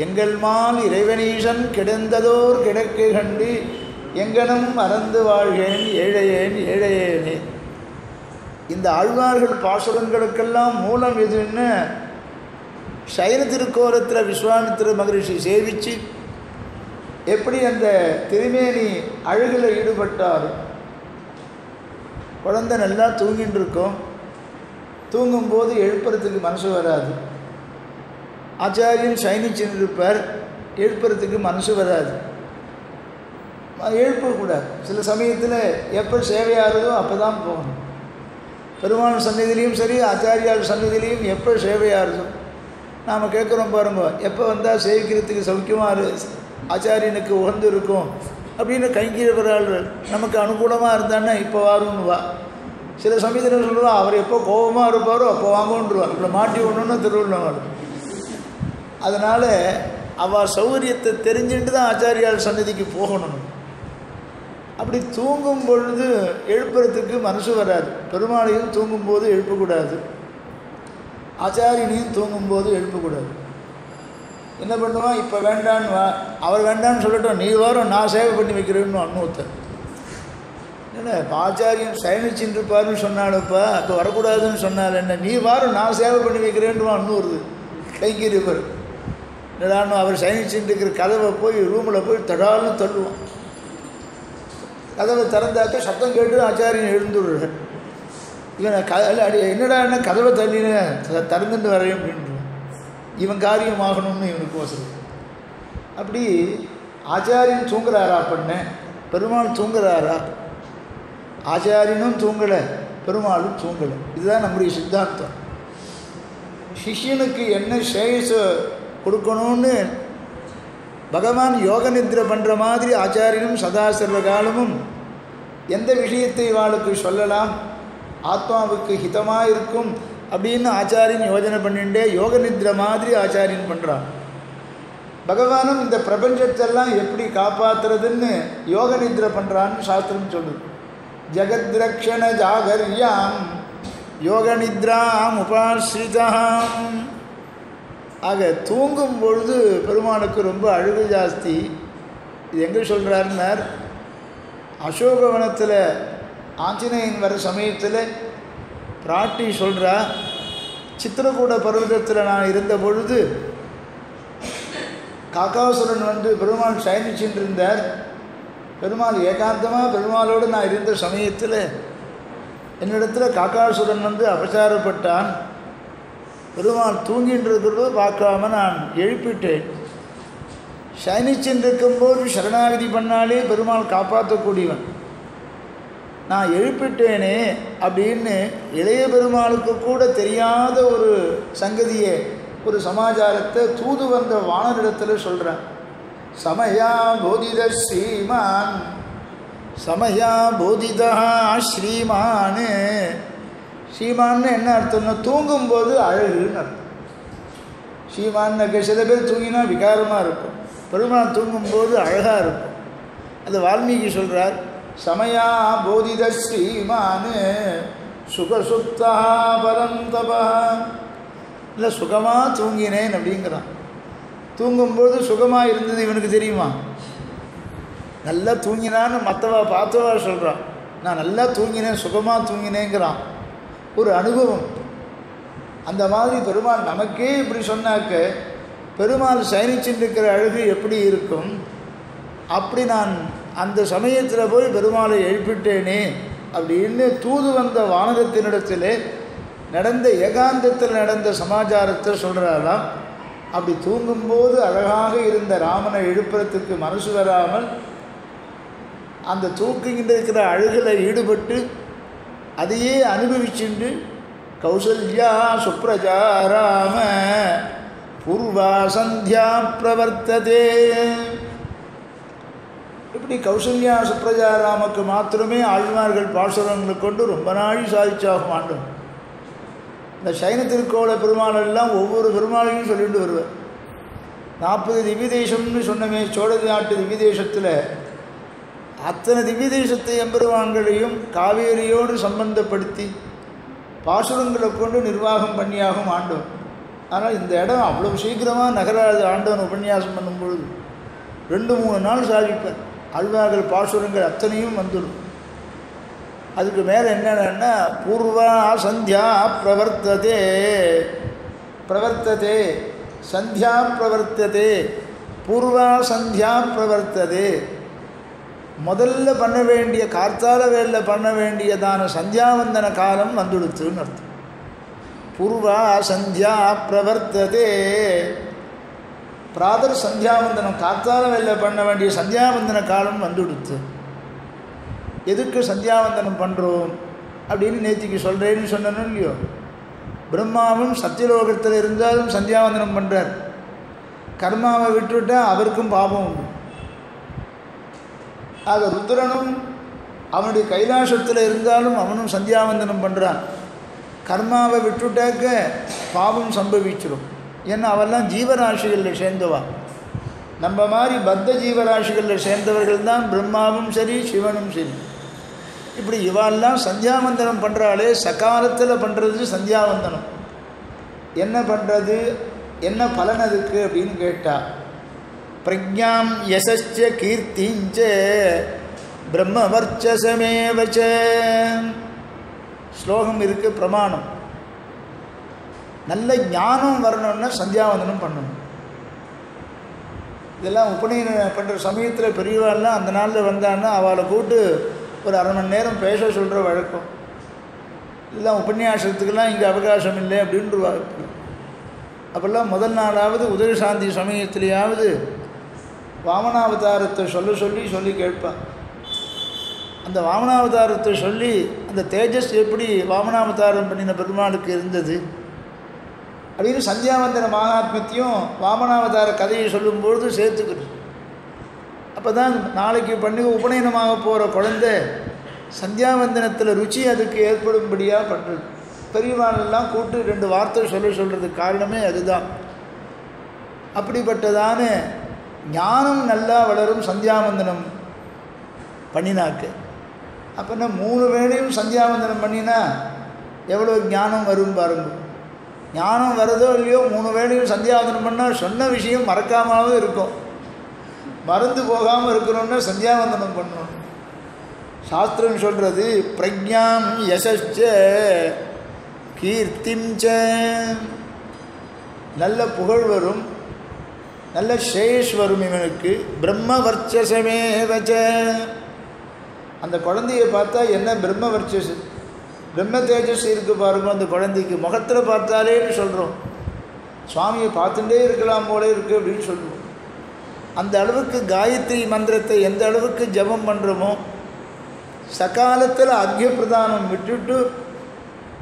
எங்கள்மால் இறைவனீசன் கிடந்ததோர் கிடக்கை கண்டு எங்கனும் மறந்து வாழ்கேன் ஏழையேன் ஏழையேனே. இந்த ஆழ்வார்கள் பாசுரங்களுக்கெல்லாம் மூலம் எதுன்னு சைன திருக்கோலத்தில் விஸ்வாமித்திர மகரிஷி சேவித்து எப்படி அந்த திருமேனி அழகில் ஈடுபட்டார். குழந்தை நல்லா தூங்கின்னு இருக்கும், தூங்கும்போது எழுப்புறதுக்கு மனசு வராது. ஆச்சாரியன் சைனிச்சின்னு இருப்பார், எழுப்புறதுக்கு மனசு வராது, எழுப்பக்கூடாது. சில சமயத்தில் எப்போ சேவையாகிறதோ அப்போ தான் போகணும். பெருமாள் சந்நிதியிலையும் சரி, ஆச்சாரியால் சந்நிதியிலையும் எப்போ சேவையாகிறதோ நாம் கேட்குறோம் பாருங்க, எப்போ வந்தால் சேவிக்கிறதுக்கு சௌக்கியமாக ஆச்சாரியனுக்கு உகந்து இருக்கும் அப்படின்னு கைங்கீழவரால் நமக்கு அனுகூலமாக இருந்தான்னா இப்போ வாருன்னு வா. சில சமயத்தில் சொல்லுவா அவர் எப்போ கோபமாக இருப்பாரோ அப்போ வாங்கன்றுவா. இப்போ மாட்டி விடணுன்னு திருவள்ளுவர். அதனால் அவள் சௌகரியத்தை தெரிஞ்சுட்டு தான் ஆச்சாரியால் சந்நிதிக்கு போகணும். அப்படி தூங்கும் பொழுது எழுப்புறதுக்கு மனசு வராது. பெருமாளையும் தூங்கும்போது எழுப்பக்கூடாது, ஆச்சாரியனையும் தூங்கும்போது எழுப்பக்கூடாது. என்ன பண்ணுவான், இப்போ வேண்டான்னு வா, அவர் வேண்டான்னு சொல்லட்டும், நீ வாரம் நான் சேவை பண்ணி வைக்கிறேன்னு அன்னூத்தர். என்ன இப்போ ஆச்சாரியன் சயனிச்சின்னு இருப்பாருன்னு சொன்னாலுப்பா, அப்போ வரக்கூடாதுன்னு சொன்னால் என்ன, நீ வாரம் நான் சேவை பண்ணி வைக்கிறேன்னு அன்னூறுது கைங்கீரிப்பர். என்னடான்னு அவர் சயனிச்சின்னு இருக்கிற கதவை போய் ரூமில் போய் தடால்னு தள்ளுவான். கதவை திறந்தாக்க சத்தம் கேட்டு ஆச்சாரியன் எழுந்துடுறார். இவனை என்னடா என்ன கதவை தள்ளின திறந்துட்டு வரையும் அப்படின்றான். இவன் காரியமாகணும்னு இவனுக்கு வசதி. அப்படி ஆச்சாரியன் தூங்குறாரா பண்ண, பெருமாள் தூங்குறாரா? ஆச்சாரியனும் தூங்கலை, பெருமாளும் தூங்கலை. இதுதான் நம்முடைய சித்தாந்தம். சிஷ்யனுக்கு என்ன சேஷ கொடுக்கணும்னு பகவான் யோக நித்ரை பண்ணுற மாதிரி ஆச்சாரியனும் சதா சர்வ காலமும் எந்த விஷயத்தை இவாளுக்கு சொல்லலாம், ஆத்மாவுக்கு ஹிதமாக இருக்கும் அப்படின்னு ஆச்சாரியன் யோஜனை பண்ணிட்டே யோக நித்ரை மாதிரி ஆச்சாரியன் பண்ணுறான். பகவானும் இந்த பிரபஞ்சத்தெல்லாம் எப்படி காப்பாற்றுறதுன்னு யோக நித்ரை பண்ணுறான்னு சாஸ்திரம் சொல்லுது. ஜகத்ரக்ஷண ஜாகர்யாம் யோக நித்ராம் உபாஸ்ரிதாம். ஆக தூங்கும் பொழுது பெருமானுக்கு ரொம்ப அழுகு ஜாஸ்தி. இது எங்கே சொல்கிறாருன்னார், அசோகவனத்தில் ஆஞ்சநேயன் வர சமயத்தில் பிராட்டி சொல்கிறா, சித்திரக்கூட பர்வதத்தில் நான் இருந்த பொழுது காக்காசுரன் வந்து பெருமாள் சயனிச்சுட்டு இருந்தார். பெருமாள் ஏகாந்தமாக பெருமாளோடு நான் இருந்த சமயத்தில் என்னிடத்தில் காக்காசுரன் வந்து அபச்சாரப்பட்டான். பெருமாள் தூங்கிட்டு இருக்கிறது பார்க்காம நான் எழுப்பிட்டேன். சயனிச்சுட்டு இருக்கும்போது சரணாகதி பண்ணாலே பெருமாள் காப்பாற்றக்கூடியவன், நான் எழுப்பிட்டேனே அப்படின்னு இளைய பெருமாளுக்கு கூட தெரியாத ஒரு சங்கதியை, ஒரு சமாச்சாரத்தை தூது வந்த வானரிடத்தில் சொல்கிறேன். சமயா போதித ஸ்ரீமான், சமயா போதிதா ஸ்ரீமான். ஸ்ரீமான்னு என்ன அர்த்தம்னா தூங்கும்போது அழகுன்னு அர்த்தம். ஸ்ரீமான்னு சில பேர் தூங்கினா விகாரமாக இருக்கும், பெருமாள் தூங்கும்போது அழகாக இருக்கும். அது வால்மீகி சொல்கிறார், சமயா போதித ஸ்ரீமான் சுகசுப்தா பரந்தபா. இல்லை சுகமாக தூங்கினேன் அப்படிங்கிறான். தூங்கும்போது சுகமாக இருந்தது இவனுக்கு தெரியுமா? நல்லா தூங்கினான்னு மற்றவா பார்த்தவா சொல்கிறான், நான் நல்லா தூங்கினேன் சுகமாக தூங்கினேங்கிறான். ஒரு அனுபவம். அந்த மாதிரி பெருமாள் நமக்கே இப்படி சொன்னாக்க பெருமாள் சயனிச்சுட்டு இருக்கிற அழகு எப்படி இருக்கும்? அப்படி நான் அந்த சமயத்தில் போய் பெருமாளை எழுப்பிட்டேனே அப்படின்னு தூது வந்த வானகத்தினிடத்தில் நடந்த ஏகாந்தத்தில் நடந்த சமாச்சாரத்தை சொல்கிறாராம். அப்படி தூங்கும்போது அழகாக இருந்த ராமனை எழுப்புறதுக்கு மனசு வராமல் அந்த தூக்கிக்கிட்டு இருக்கிற அழகில் ஈடுபட்டு அதையே அனுபவிச்சுண்டு கௌசல்யா சுப்ரஜாராம பூர்வா சந்தியா பிரவர்த்ததே. இப்படி கௌசல்யா சுப்ரஜாராமக்கு மாத்திரமே ஆழ்வார்கள் பாசுரங்களை கொண்டு ரொம்ப நாளி சாதிச்சாகும் ஆண்டும். இந்த சைன திருக்கோள பெருமாளெல்லாம் ஒவ்வொரு பெருமாளையும் சொல்லிட்டு வருவார். 40 திவ்ய தேசம்னு சொன்னமே சோழ நாட்டு திவ்ய தேசத்தில் அத்தனை திவ்ய தேசத்தை எம்பெருமான்களையும் காவேரியோடு சம்பந்தப்படுத்தி பாசுரங்களை கொண்டு நிர்வாகம் பண்ணியாகும் ஆண்டோம். ஆனால் இந்த இடம் அவ்வளோ சீக்கிரமாக நகராது. ஆண்டவன் உபன்யாசம் பண்ணும்பொழுது 2-3 நாள் சாதிப்பார். ஆழ்வார்கள் பாசுரங்கள் அத்தனையும் வந்துடும். அதுக்கு மேலே என்னென்னா பூர்வா சந்தியா பிரவர்த்ததே, பிரவர்த்ததே சந்தியா பிரவர்த்ததே, பூர்வா சந்தியா பிரவர்த்ததே. முதல்ல பண்ண வேண்டிய கார்த்தால வேலை பண்ண வேண்டியதான சந்தியாவந்தன காலம் வந்துடுத்துன்னு அர்த்தம். பூர்வா சந்தியா பிரவர்த்ததே. பிராதர் சந்தியாவந்தனம் கார்த்தால வேலை பண்ண வேண்டிய சந்தியாவந்தன காலம் வந்துடுத்து. எதுக்கு சந்தியாவந்தனம் பண்ணுறோம் அப்படின்னு நேத்திக்கு சொல்கிறேன்னு சொன்னனும் இல்லையோ. பிரம்மாவும் சத்தியலோகத்தில் இருந்தாலும் சந்தியாவந்தனம் பண்ணுறார். கர்மாவை விட்டுவிட்டால் அவருக்கும் பாபம் உண்டு. ஆக ருத்ரனும் அவனுடைய கைலாசத்தில் இருந்தாலும் அவனும் சந்தியாவந்தனம் பண்ணுறான். கர்மாவை விட்டுட்டாக்க பாவம் சம்பவிச்சிடும். ஏன்னா அவெல்லாம் ஜீவராசிகளில் சேர்ந்தவா. நம்ம மாதிரி பத்த ஜீவராசிகளில் சேர்ந்தவர்கள் தான் பிரம்மாவும் சரி சிவனும் சரி. இப்படி இவாளெல்லாம் சந்தியாவந்தனம் பண்ணுறாளே, சகாலத்தில் பண்ணுறது சந்தியாவந்தனம். என்ன பண்ணுறது, என்ன பலன் அதுக்கு அப்படின்னு கேட்டால், பிரஜாம் யசச்ச கீர்த்திஞ்ச பிரம்மவர்ச்சசமேவச்ச ஸ்லோகம் இருக்குது. பிரமாணம் நல்ல ஞானம் வரணும்னா சந்தியாவந்தனம் பண்ணணும். இதெல்லாம் உபநயனம் பண்ணுற சமயத்தில் பெரியவாள்லாம் அந்த நாளில் வந்தான்னா அவளை கூட்டு ஒரு 1/2 மணி நேரம் பேச சொல்கிற வழக்கம். எல்லாம் உபன்யாசத்துக்கெல்லாம் இங்கே அவகாசம் இல்லை அப்படின்ட்டுருவா. அப்போல்லாம் முதல் நாளாவது உதயசாந்தி சமயத்திலேயாவது வாமனாவதாரத்தை சொல்லி கேட்பான். அந்த வாமனாவதாரத்தை சொல்லி அந்த தேஜஸ் எப்படி வாமனாவதாரம் பண்ணின பெருமாளுக்கு இருந்தது அப்படின்னு சந்தியாவந்தன மகாத்மத்தையும் வாமனாவதார கதையை சொல்லும்பொழுது சேர்த்துக்கிறது. அப்போ தான் நாளைக்கு பண்ணி உபநயனமாக போகிற குழந்தை சந்தியாவந்தனத்தில் ருச்சி அதுக்கு ஏற்படும்படியாக பண்ணுறது. பெரியவாளெல்லாம் கூட்டு 2 வார்த்தை சொல்கிறதுக்கு காரணமே அதுதான். அப்படிப்பட்டதான ஞானம் நல்லா வளரும் சந்தியாவந்தனம் பண்ணினாக்கு. அப்போனா 3 வேளையும் சந்தியாவந்தனம் பண்ணினா எவ்வளோ ஞானம் வரும் பாருங்க. ஞானம் வருதோ இல்லையோ 3 வேளையும் சந்தியாவந்தனம் பண்ணால் சொன்ன விஷயம் மறக்காமலும் இருக்கும். மறந்து போகாமல் இருக்கணும்னா சந்தியாவந்தனம் பண்ணணும். சாஸ்திரம் சொல்கிறது பிரஜாம் யசச்ச கீர்த்திஞ்ச, நல்ல புகழ் வரும், நல்ல ஷேஷ் வரும் இவனுக்கு. பிரம்ம வர்ச்சசமே வச்ச, அந்த குழந்தையை பார்த்தா என்ன பிரம்ம வர்ச்சஸ் பிரம்ம தேஜஸ் இருக்குது பாருங்க அந்த குழந்தைக்கு. முகத்தில் பார்த்தாலேன்னு சொல்கிறோம், சுவாமியை பார்த்துட்டே இருக்கலாம் போல இருக்குது அப்படின்னு சொல்லுவோம். அந்த அளவுக்கு காயத்ரி மந்திரத்தை எந்த அளவுக்கு ஜபம் பண்ணுறோமோ, சகாலத்தில் அர்க்ய பிரதானம் விட்டுட்டு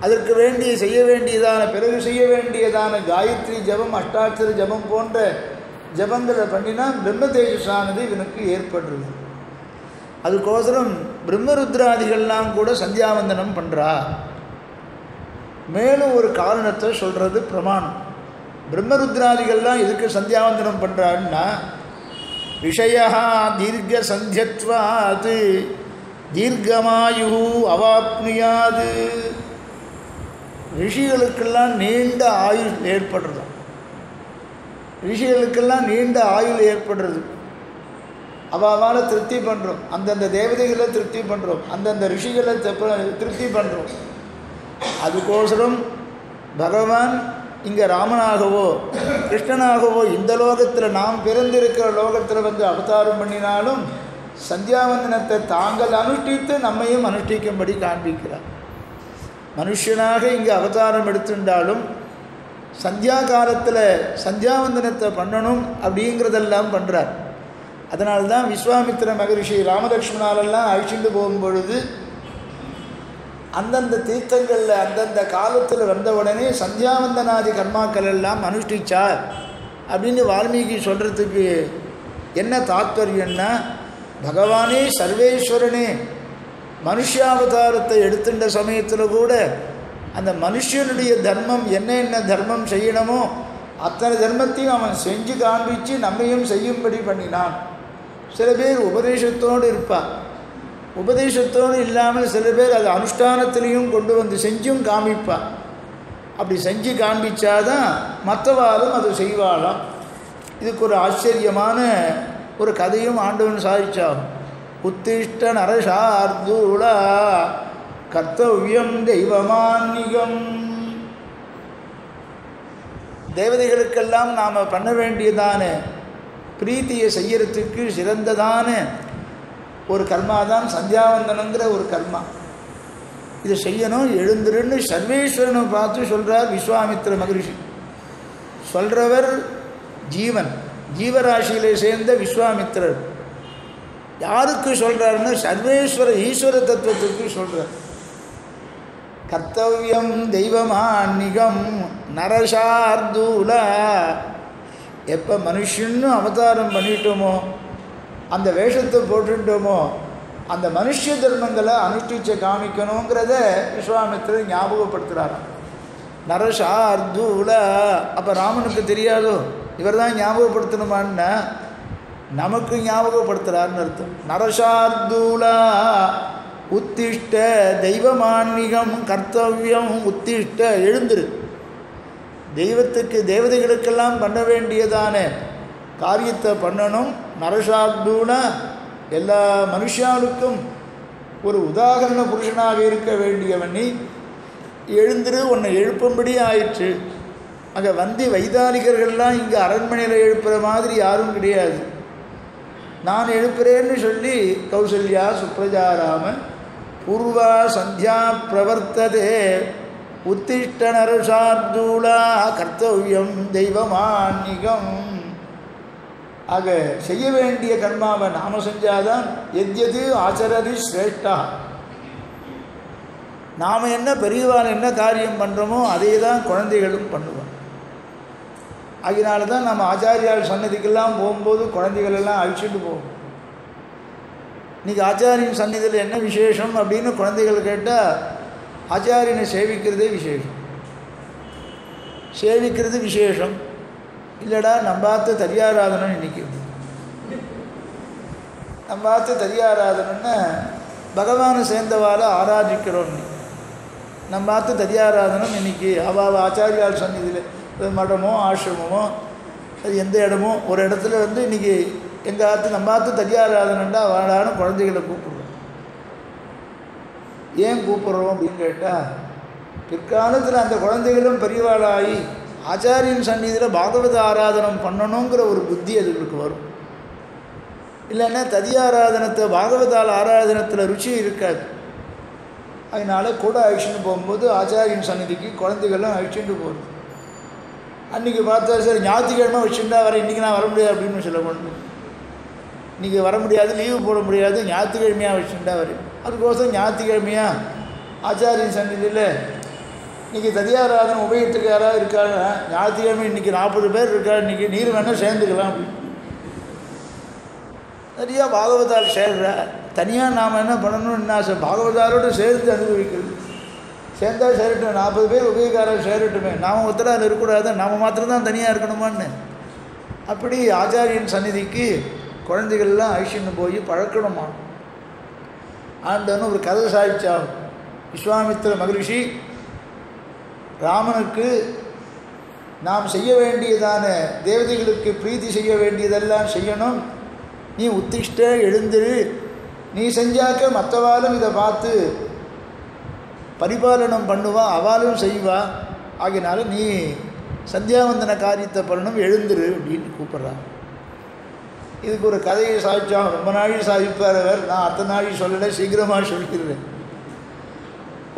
அதற்கு செய்ய வேண்டியதான பிறகு செய்ய வேண்டியதான காயத்ரி ஜபம், அஷ்டாட்சர ஜபம் போன்ற ஜபங்களை பண்ணினா பிரம்ம தேஜஸானது இவனுக்கு ஏற்படுறது. அதுக்கோசரம் பிரம்மருத்ராதிகள்லாம் கூட சந்தியாவந்தனம் பண்ணுறா. மேலும் ஒரு காரணத்தை சொல்கிறது பிரமாணம். பிரம்மருத்ராதிகள்லாம் எதுக்கு சந்தியாவந்தனம் பண்ணுறான்னா, விஷயா தீர்க்க சந்தியத்வாது தீர்க்கமாயு அவாப்னுயாது. ரிஷிகளுக்கெல்லாம் நீண்ட ஆயுள் ஏற்படுறது. ரிஷிகளுக்கெல்லாம் நீண்ட ஆயுள் ஏற்படுறது. அவாவால் திருப்தி பண்ணுறோம், அந்தந்த தேவதைகளை திருப்தி பண்ணுறோம், அந்தந்த ரிஷிகளை திருப்தி பண்ணுறோம். அதுக்கோசரம் பகவான் இங்கே ராமனாகவோ கிருஷ்ணனாகவோ இந்த லோகத்தில் நாம் பிறந்திருக்கிற லோகத்தில் அவதாரம் பண்ணினாலும் சந்தியாவந்தனத்தை தாங்கள் அனுஷ்டித்து நம்மையும் அனுஷ்டிக்கும்படி காண்பிக்கிறார். மனுஷனாக இங்கே அவதாரம் எடுத்துட்டாலும் சந்தியா காலத்தில் சந்தியாவந்தனத்தை பண்ணணும் அப்படிங்கிறதெல்லாம் பண்ணுறார். அதனால்தான் விஸ்வாமித்திர மகரிஷி ராமலக்ஷ்மணாலெல்லாம் அழிச்சுட்டு போகும்பொழுது அந்தந்த தீர்த்தங்களில் அந்தந்த காலத்தில் வந்த உடனே சந்தியாவந்தனாதி கர்மாக்கள் எல்லாம் அனுஷ்டிச்சார் அப்படின்னு வால்மீகி சொல்கிறதுக்கு என்ன தாத்பரியம்னா, பகவானே சர்வேஸ்வரனே மனுஷாவதாரத்தை எடுத்துட்ட சமயத்தில் கூட அந்த மனுஷனுடைய தர்மம் என்ன தர்மம் செய்யணுமோ அத்தனை தர்மத்தையும் அவன் செஞ்சு காண்பித்து நம்மையும் செய்யும்படி பண்ணினான். சில பேர் உபதேசத்தோடு இருப்பான், உபதேசத்தோடு இல்லாமல் சில பேர் அது அனுஷ்டானத்திலையும் கொண்டு வந்து செஞ்சும் காமிப்பான். அப்படி செஞ்சு காண்பிச்சாதான் மற்றவாரும் அது செய்வாளாம். இதுக்கு ஒரு ஆச்சரியமான ஒரு கதையும் ஆண்டவன் சாதிச்சாகும். உத்திஷ்ட நரசார்தூலா கர்த்தவ்யம் தெய்வமான்னிகம். தேவதைகளுக்கெல்லாம் நாம் பண்ண வேண்டியதான பிரீத்தியை செய்யறதுக்கு சிறந்ததான ஒரு கர்மா தான் சந்தியாவந்தனங்கிற ஒரு கர்மா. இதை செய்யணும், எழுந்துருன்னு சர்வேஸ்வரனை பார்த்து சொல்கிறார் விஸ்வாமித்திர மகரிஷி. சொல்கிறவர் ஜீவன், ஜீவராசியிலே சேர்ந்த விஸ்வாமித்திரர். யாருக்கு சொல்கிறாருன்னா சர்வேஸ்வர ஈஸ்வர தத்துவத்துக்கு சொல்கிறார். கர்த்தவ்யம் தெய்வமான்னிகம் நரசார்தூல. எப்போ மனுஷன்னு அவதாரம் பண்ணிட்டோமோ, அந்த வேஷத்தை போட்டுட்டோமோ, அந்த மனுஷ தர்மங்களை அனுஷ்டிச்ச காமிக்கணுங்கிறத விஸ்வாமித்திரர் ஞாபகப்படுத்துகிறாராம். நரசார்தூல. அப்போ ராமனுக்கு தெரியாதோ இவர் தான் ஞாபகப்படுத்தணுமான்னா நமக்கு ஞாபகப்படுத்துகிறார்னு அர்த்தம். நரசார்தூலா உத்திஷ்ட தெய்வமான்மிகம் கர்த்தவ்யம். உத்திஷ்ட எழுந்துரு, தெய்வத்துக்கு தேவதைகளுக்கெல்லாம் பண்ண வேண்டியதான காரியத்தை பண்ணணும். நரசார்தூலா எல்லா மனுஷாளுக்கும் ஒரு உதாரண புருஷனாக இருக்க வேண்டியவன் நீ. எழுந்துரு, உன்னை எழுப்பும்படி ஆயிற்று. அங்கே வைதாலிகர்கள்லாம் இங்கே அரண்மனையில் எழுப்புகிற மாதிரி யாரும் கிடையாது. நான் எழுப்புறேன்னு சொல்லி கௌசல்யா சுப்ரஜாராம பூர்வா சந்தியா பிரவர்த்ததே உத்திஷ்ட நரசார்தூலா கர்த்தவ்யம் தெய்வமான்னிகம். ஆக செய்ய வேண்டிய கர்மாவை நாம செஞ்சாதான் எத்யது ஆச்சரதி சிரேஷ்டா. நாம் என்ன பெரியவாள் என்ன காரியம் பண்ணுறோமோ அதே தான் குழந்தைகளும் பண்ணுவோம். அதனால தான் நம்ம ஆச்சாரியால் சன்னதிக்கெல்லாம் போகும்போது குழந்தைகள் எல்லாம் அழிச்சிட்டு போவோம். இன்றைக்கி ஆச்சாரியின் சந்நிதியில் என்ன விசேஷம் அப்படின்னு குழந்தைகள் கேட்டால் ஆச்சாரியனை சேவிக்கிறதே விசேஷம். சேவிக்கிறது விசேஷம் இல்லைடா நம்பாத்த தரியாராதனம் இன்றைக்கி. நம்பாத்த தரியாராதனம்னா பகவானை சேர்ந்தவாறு ஆராதிக்கிறோம். நம்பாத்த தரியாராதனம் இன்றைக்கி அவள் ஆச்சாரியால் சந்நிதியில் மடமோ ஆசிரமமோ அது எந்த இடமோ ஒரு இடத்துல இன்றைக்கி எங்கள் ஆற்று நம்பாத்த தரியாராதனண்டா வாழான குழந்தைகளை கூப்பிடுவோம். ஏன் கூப்பிட்றோம் அப்படின்னு கேட்டால் பிற்காலத்தில் அந்த குழந்தைகளும் பெரியவாளாகி ஆச்சாரியின் சந்நிதியில் பாகவத ஆராதனம் பண்ணணுங்கிற ஒரு புத்தி அதுகளுக்கு வரும். இல்லைன்னா ததியாராதனத்தை பாகவதால் ஆராதனத்தில் ருச்சி இருக்காது. அதனால் கூட அழிச்சுட்டு போகும்போது ஆச்சாரியின் சந்நிதிக்கு குழந்தைகளும் அழிச்சுட்டு போகுது. அன்றைக்கி பார்த்தா சார் ஞாயிற்றுக்கிழமை வச்சுட்டா வர இன்றைக்கி நான் வர முடியாது அப்படின்னு சொல்ல கொண்டு இன்றைக்கி வர முடியாது, லீவு போட முடியாது, ஞாயிற்றுக்கிழமையாக வச்சுட்டா வரும். அதுக்கோசரம் ஞாயிற்றுக்கிழமையாக ஆச்சாரியின் சந்நிதியில் இன்றைக்கி ததியாராதனம் உபயோகத்துக்கு யாராவது இருக்காங்க, ஞாயிற்றுக்கிழமை இன்றைக்கி 40 பேர் இருக்கா, இன்றைக்கி நீர் வேணால் சேர்ந்துக்கலாம் அப்படின்னு நிறையா பாகவதால் சேர்ற. தனியாக நாம் என்ன பண்ணணும்னு ஆசை, பாகவதாரோடு சேர்ந்து அனுபவிக்கிறது. சேர்ந்தால் சேரட்டும், 40 பேர் உபயோகாரம் சேரட்டுமே, நாம் ஒத்தராக இருக்கக்கூடாது, நாம் மாத்திரம்தான் தனியாக இருக்கணுமான்னு. அப்படி ஆச்சாரியன் சந்நிதிக்கு குழந்தைகள்லாம் அழிச்சுன்னு போய் பழக்கணுமா. ஆண்டவன் ஒரு கதை சாதிச்சாகும். விஸ்வாமித்திர மகரிஷி ராமனுக்கு நாம் செய்ய வேண்டியதான தேவதைகளுக்கு பிரீத்தி செய்ய வேண்டியதெல்லாம் செய்யணும், நீ உத்திஷ்ட எழுந்திரு, நீ செஞ்சாக்க மற்றவாலும் இதை பார்த்து பரிபாலனம் பண்ணுவா, அவளும் செய்வா, ஆகினால நீ சந்தியாவந்தன காரியத்தை பண்ணணும், எழுந்துரு அப்படின்னு கூப்பிட்றான். இதுக்கு ஒரு கதையை சாதித்தான். ரொம்ப நாளி சாதிப்பார் அவர். நான் அத்தனை நாளி சொல்லலை, சீக்கிரமாக சொல்லிடுறேன்.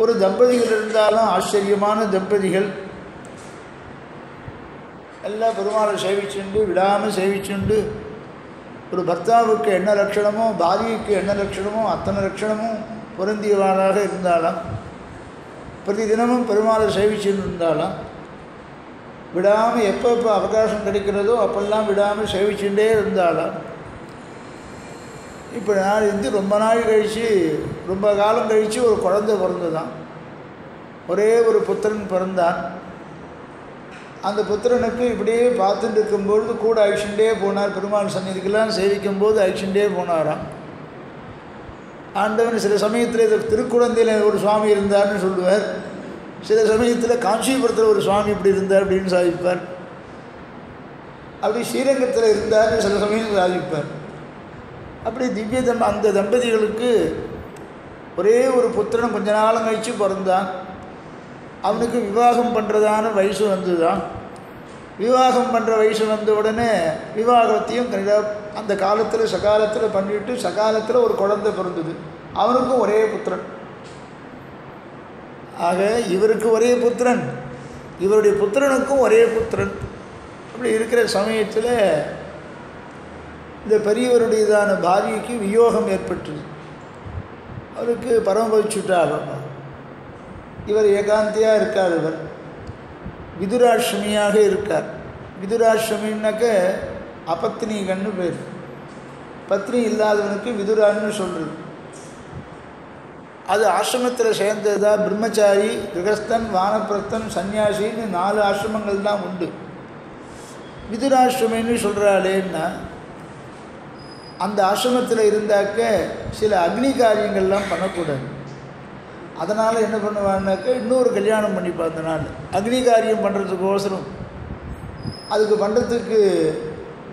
ஒரு தம்பதிகள் இருந்தாலும் ஆச்சரியமான தம்பதிகள் எல்லாம் பெருமாளை சேவிச்சுண்டு விடாமல் சேவிச்சுண்டு ஒரு பர்த்தாவுக்கு என்ன லட்சணமோ பாரியைக்கு என்ன லட்சணமோ அத்தனை லட்சணமும் பொருந்தியவாறாக இருந்தாலும் பிரதி தினமும் பெருமாளை சேவிச்சுன்னு இருந்தாலும் விடாமல் எப்போ அவகாசம் கிடைக்கிறதோ அப்பெல்லாம் விடாமல் சேவிச்சுட்டே இருந்தாலும் இப்போ நான் ரொம்ப நாள் கழித்து ரொம்ப காலம் கழித்து ஒரு குழந்தை பிறந்துதான். ஒரே ஒரு புத்திரன் பிறந்தான். அந்த புத்திரனுக்கு இப்படியே பார்த்துட்டு இருக்கும்பொழுது கூட அழிச்சுட்டே போனார். பெருமாள் சந்நிதிக்கெல்லாம் சேவிக்கும்போது அழிச்சுட்டே போனாராம். ஆண்டவன் சில சமயத்தில் திருக்குழந்தையில் ஒரு சுவாமி இருந்தார்னு சொல்லுவார், சில சமயத்தில் காஞ்சிபுரத்தில் ஒரு சுவாமி இப்படி இருந்தார் அப்படின்னு சாதிப்பார், அப்படி ஸ்ரீரங்கத்தில் இருந்தார்னு சில சமயம் சாதிப்பார். அப்படி அந்த தம்பதிகளுக்கு ஒரே ஒரு புத்திரன் கொஞ்ச நாளும் கழித்து பிறந்தான். அவனுக்கு விவாகம் பண்ணுறதான வயசு வந்துதான். விவாகம் பண்ணுற வயசு வந்த உடனே விவாகத்தையும் அந்த காலத்தில் சகாலத்தில் பண்ணிவிட்டு சகாலத்தில் ஒரு குழந்தை பிறந்தது. அவனுக்கும் ஒரே புத்திரன். ஆக இவருக்கு ஒரே புத்திரன், இவருடைய புத்திரனுக்கும் ஒரே புத்திரன். அப்படி இருக்கிற சமயத்தில் இந்த பெரியவருடையதான பாரியைக்கு வியோகம் ஏற்பட்டது. அவருக்கு பரமபவிச்சுட்டார். இவர் ஏகாந்தியாக இருக்கார். இவர் விதுராஷ்டமியாக இருக்கார். விதுராஷ்டமின்னாக்க அபத்னிகன்னு பேர். பத்னி இல்லாதவனுக்கு விதுரான்னு சொல்கிறது. அது ஆசிரமத்தில் சேர்ந்ததா. பிரம்மச்சாரி, கிரகஸ்தன், வானப்பிரஸ்தன், சன்னியாசின்னு 4 ஆசிரமங்கள் தான் உண்டு. விதுராஷ்டமின்னு சொல்கிறாளேன்னா அந்த ஆசிரமத்தில் இருந்தாக்க சில அக்னி காரியங்கள்லாம் பண்ணக்கூடாது. அதனால் என்ன பண்ணுவான்னாக்க இன்னொரு கல்யாணம் பண்ணிப்பா. அந்த நாள் அக்னி காரியம் பண்ணுறதுக்கோசரம் அதுக்கு பண்ணுறதுக்கு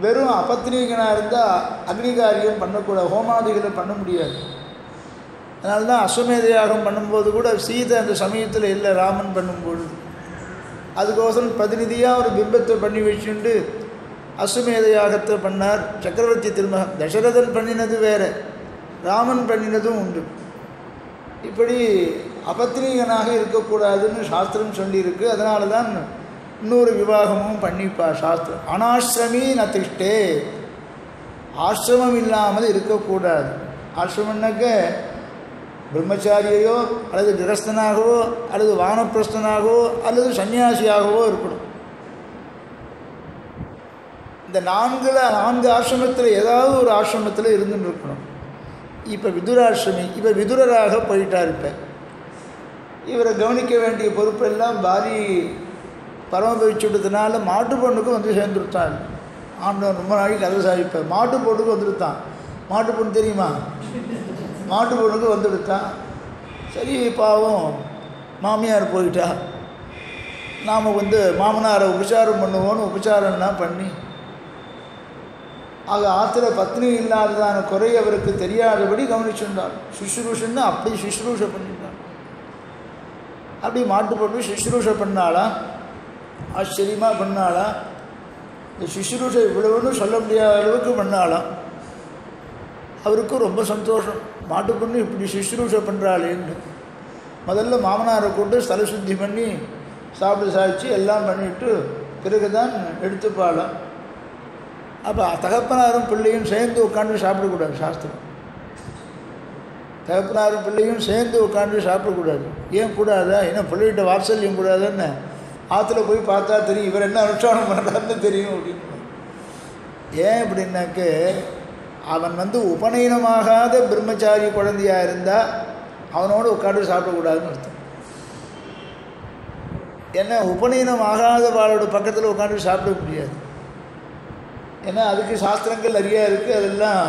வெறும் அபத்னீகனாக இருந்தால் அக்னி காரியம் பண்ணக்கூடாது, ஹோமாதிகளை பண்ண முடியாது. அதனால தான் அஸ்வமேத யாகம் பண்ணும்போது கூட சீதை அந்த சமயத்தில் இல்லை, ராமன் பண்ணும்பொழுது அதுக்கோசரம் பிரதிநிதியாக ஒரு பிம்பத்தை பண்ணி வச்சுண்டு அஸ்வமேத யாகத்தை பண்ணார் சக்கரவர்த்தி திருமகன். தசரதன் பண்ணினது வேறு, ராமன் பண்ணினதும் உண்டு. இப்படி அபத்னீகனாக இருக்கக்கூடாதுன்னு சாஸ்திரம் சொல்லியிருக்கு. அதனால தான் இன்னொரு விவாகமும் பண்ணிப்பா சாஸ்திரம். அனாசிரமி நதிஷ்டே, ஆசிரமம் இல்லாமல் இருக்கக்கூடாது. ஆசிரமம்னாக்க பிரம்மச்சாரியையோ அல்லது கிரஸ்தனாகவோ அல்லது வானப்பிரஸ்தனாகவோ அல்லது சன்னியாசியாகவோ இருக்கணும். இந்த நான்கு ஆசிரமத்தில் ஏதாவது ஒரு ஆசிரமத்தில் இருந்துன்னு இருக்கணும். இப்போ விதுராசிரமி, இப்போ விதுரராக போயிட்டார். இப்போ இவரை கவனிக்க வேண்டிய பொறுப்பெல்லாம் பாரி பரமபவிச்சுட்டதுனால மாட்டு பொண்ணுக்கு வந்து சேர்ந்துருத்தான். ஆண்டவன் ரொம்ப நாளைக்கு கதை சாதிப்பார். மாட்டு பொண்ணுக்கு வந்துடுத்தான். மாட்டு பொண்ணு தெரியுமா? மாட்டு பொண்ணுக்கு வந்துடுத்தான். சரி, பாவம் மாமியார் போயிட்டா, நாம் வந்து மாமனாரை உபச்சாரம் பண்ணுவோன்னு உபச்சாரம்லாம் பண்ணி, ஆக ஆற்றுல பத்னி இல்லாததான குறை அவருக்கு தெரியாதபடி கவனிச்சுட்டார். சுஷ்ரூஷன்னு அப்படி சுஷ்ரூஷை பண்ணிட்டார். அப்படி மாட்டு பொண்ணு சுஷ்ரூஷை பண்ணாளா, ஆச்சரியமாக பண்ணாளா. இந்த சுஷ்ரூஷை இவ்வளவுன்னு சொல்ல முடியாத அளவுக்கு பண்ணாளாம். அவருக்கும் ரொம்ப சந்தோஷம், மாட்டு பொண்ணு இப்படி சுஷ்ரூஷை பண்ணுறாளேன்னு. முதல்ல மாமனாரை கொண்டு ஸ்தல சுத்தி பண்ணி சாப்பிட்டு சாய்ச்சி எல்லாம் பண்ணிவிட்டு பிறகு தான் எடுத்துப்பாளாம். அப்போ தகப்பனாரும் பிள்ளையும் சேர்ந்து உட்காந்து சாப்பிடக்கூடாது சாஸ்திரம். தகப்பனாரும் பிள்ளையும் சேர்ந்து உட்காந்து சாப்பிடக்கூடாது. ஏன் கூடாதா? ஏன்னா பிள்ளைகிட்ட வாத்சல்யம் கூடாதுன்னு ஆற்றுல போய் பார்த்தா தெரியும், இவர் என்ன அனுஷ்டானம் பண்ணுறாருன்னு தெரியும் அப்படின்னு. ஏன் அப்படின்னாக்க, அவன் வந்து உபநயனமாகாத பிரம்மச்சாரி குழந்தையாக இருந்தால் அவனோடு உட்காந்து சாப்பிடக்கூடாதுன்னு அர்த்தம். ஏன்னா உபநயனம் ஆகாதவாளோட பக்கத்தில் உட்காந்து சாப்பிட முடியாது. ஏன்னா அதுக்கு சாஸ்திரங்கள் நிறையா இருக்குது. அதெல்லாம்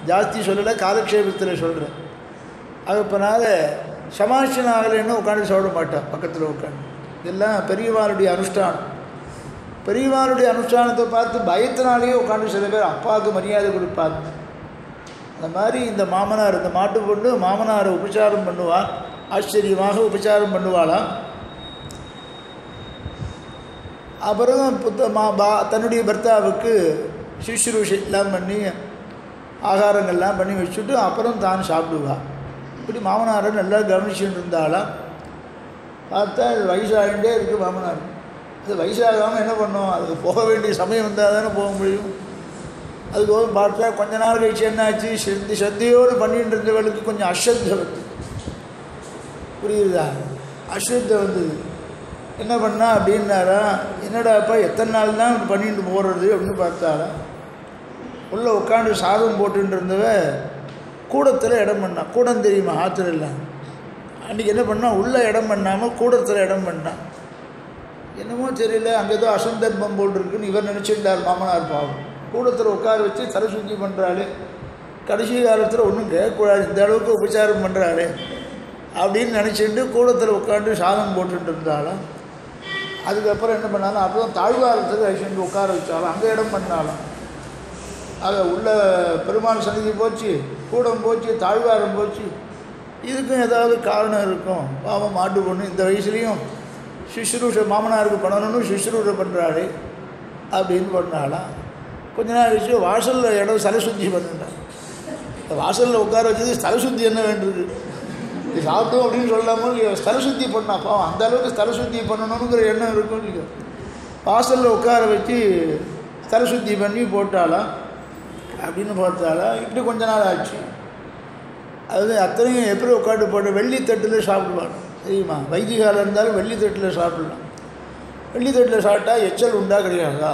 ஜாஸ்தி சொல்லலை, காலக்ஷேபத்தில் சொல்கிறேன். அதனால சமாஷன் ஆகலைன்னு உட்காந்து சாப்பிட மாட்டான் பக்கத்தில் உட்காந்து. இதெல்லாம் பெரியவாளுடைய அனுஷ்டானம். பெரியவாளுடைய அனுஷ்டானத்தை பார்த்து பயத்தினாலேயே உட்காந்து சில பேர் அப்பாவுக்கு மரியாதை கொடுப்பாங்க. அந்த மாதிரி இந்த மாமனார், இந்த மாட்டு பொண்ணு மாமனாரை உபச்சாரம் பண்ணுவாள். ஆச்சரியமாக உபச்சாரம் பண்ணுவாளாம். அப்புறம் தன்னுடைய பர்த்தாவுக்கு சுஷ்ரூஷை எல்லாம் பண்ணி ஆகாரங்கள்லாம் பண்ணி வச்சுட்டு அப்புறம் தான் சாப்பிடுவாள். இப்படி மாமனாரை நல்லா கவனிச்சுட்டு இருந்தாலாம். பார்த்தா அது வயசாகிட்டே இருக்குது மாமனார். அது வயசாகாமல் என்ன பண்ணோம், அதுக்கு போக வேண்டிய சமயம் வந்தால் தானே போக முடியும். அதுக்கு பார்த்தா கொஞ்ச நாள் கழிச்சு என்னாச்சு, சத்தையோடு பண்ணிட்டு இருந்தவர்களுக்கு கொஞ்சம் அஸ்ரத்த வந்து, புரியுதா, அஸ்ரத்த வந்தது. என்ன பண்ணா அப்படின்னாரா, என்னடாப்பா எத்தனை நாள் தான் பண்ணிட்டு போகிறது அப்படின்னு பார்த்தாரா. உள்ளே உட்காந்து சாதம் போட்டுட்டு இருந்தவ கூடத்தில் இடம் பண்ணான். கூடம் தெரியுமா, ஆற்றுல இல்லை. அன்றைக்கி என்ன பண்ணால் உள்ளே இடம் பண்ணாமல் கூடத்தில் இடம் பண்ணான். என்னமோ தெரியல, அங்கே ஏதோ அசந்தர்ப்பம் போட்டிருக்குன்னு இவர் நினச்சிருந்தார் மாமனார். பாவம் கூடத்தில் உட்கார வச்சு தலை சுத்தி பண்ணுறாளே, கடைசி காலத்தில் ஒன்றும் கேட்கக்கூடாது, இந்த அளவுக்கு உபச்சாரம் பண்ணுறாளே அப்படின்னு நினச்சிட்டு கூடத்தில் உட்காந்து சாதம் போட்டுட்டு இருந்தாலும். அதுக்கப்புறம் என்ன பண்ணாலும் அப்புறம் தாழ்வாரத்துக்கு அழிச்சுட்டு உட்கார வச்சாலும், அங்கே இடம் பண்ணாலும். அதை உள்ள பெருமாள் சன்னிதி போச்சு, கூடம் போச்சு, தாழ்வாரம் போச்சு. இதுக்கும் ஏதாவது காரணம் இருக்கும். பாவம் மாட்டு பொண்ணு இந்த வயசுலேயும் சுஷ்ரூஷை மாமனாருக்கு பண்ணணும்னு சுஷ்ரூஷை பண்ணுறாளே அப்படின்னு பண்ணாலாம். கொஞ்ச நாள் கழிச்சு வாசலில் இடம் ஸ்தலசுத்தி பண்ணிட்டான். வாசலில் உட்கார வச்சது ஸ்தலசுத்தி என்ன வேண்டியது, இது சாப்பிட்டோம் அப்படின்னு சொல்லாமல் இல்லையோ, ஸ்தலசுத்தி பண்ணா. பாவம் அந்த அளவுக்கு ஸ்தலசுத்தி பண்ணணுங்கிற எண்ணம் இருக்கும் இல்லையோ. வாசலில் உட்கார வச்சு ஸ்தலசுத்தி பண்ணி போட்டாலாம். அப்படின்னு பார்த்தாலா இப்படி கொஞ்ச நாள் ஆச்சு. அது அத்தனையும் எப்படி உட்காந்து போட்டு வெள்ளித்தட்டில் சாப்பிடுவாங்க தெரியுமா. வைத்திகாலம் இருந்தாலும் வெள்ளித்தட்டில் சாப்பிடலாம். வெள்ளித்தட்டில் சாப்பிட்டா எச்சல் உண்டா கிடையாதா,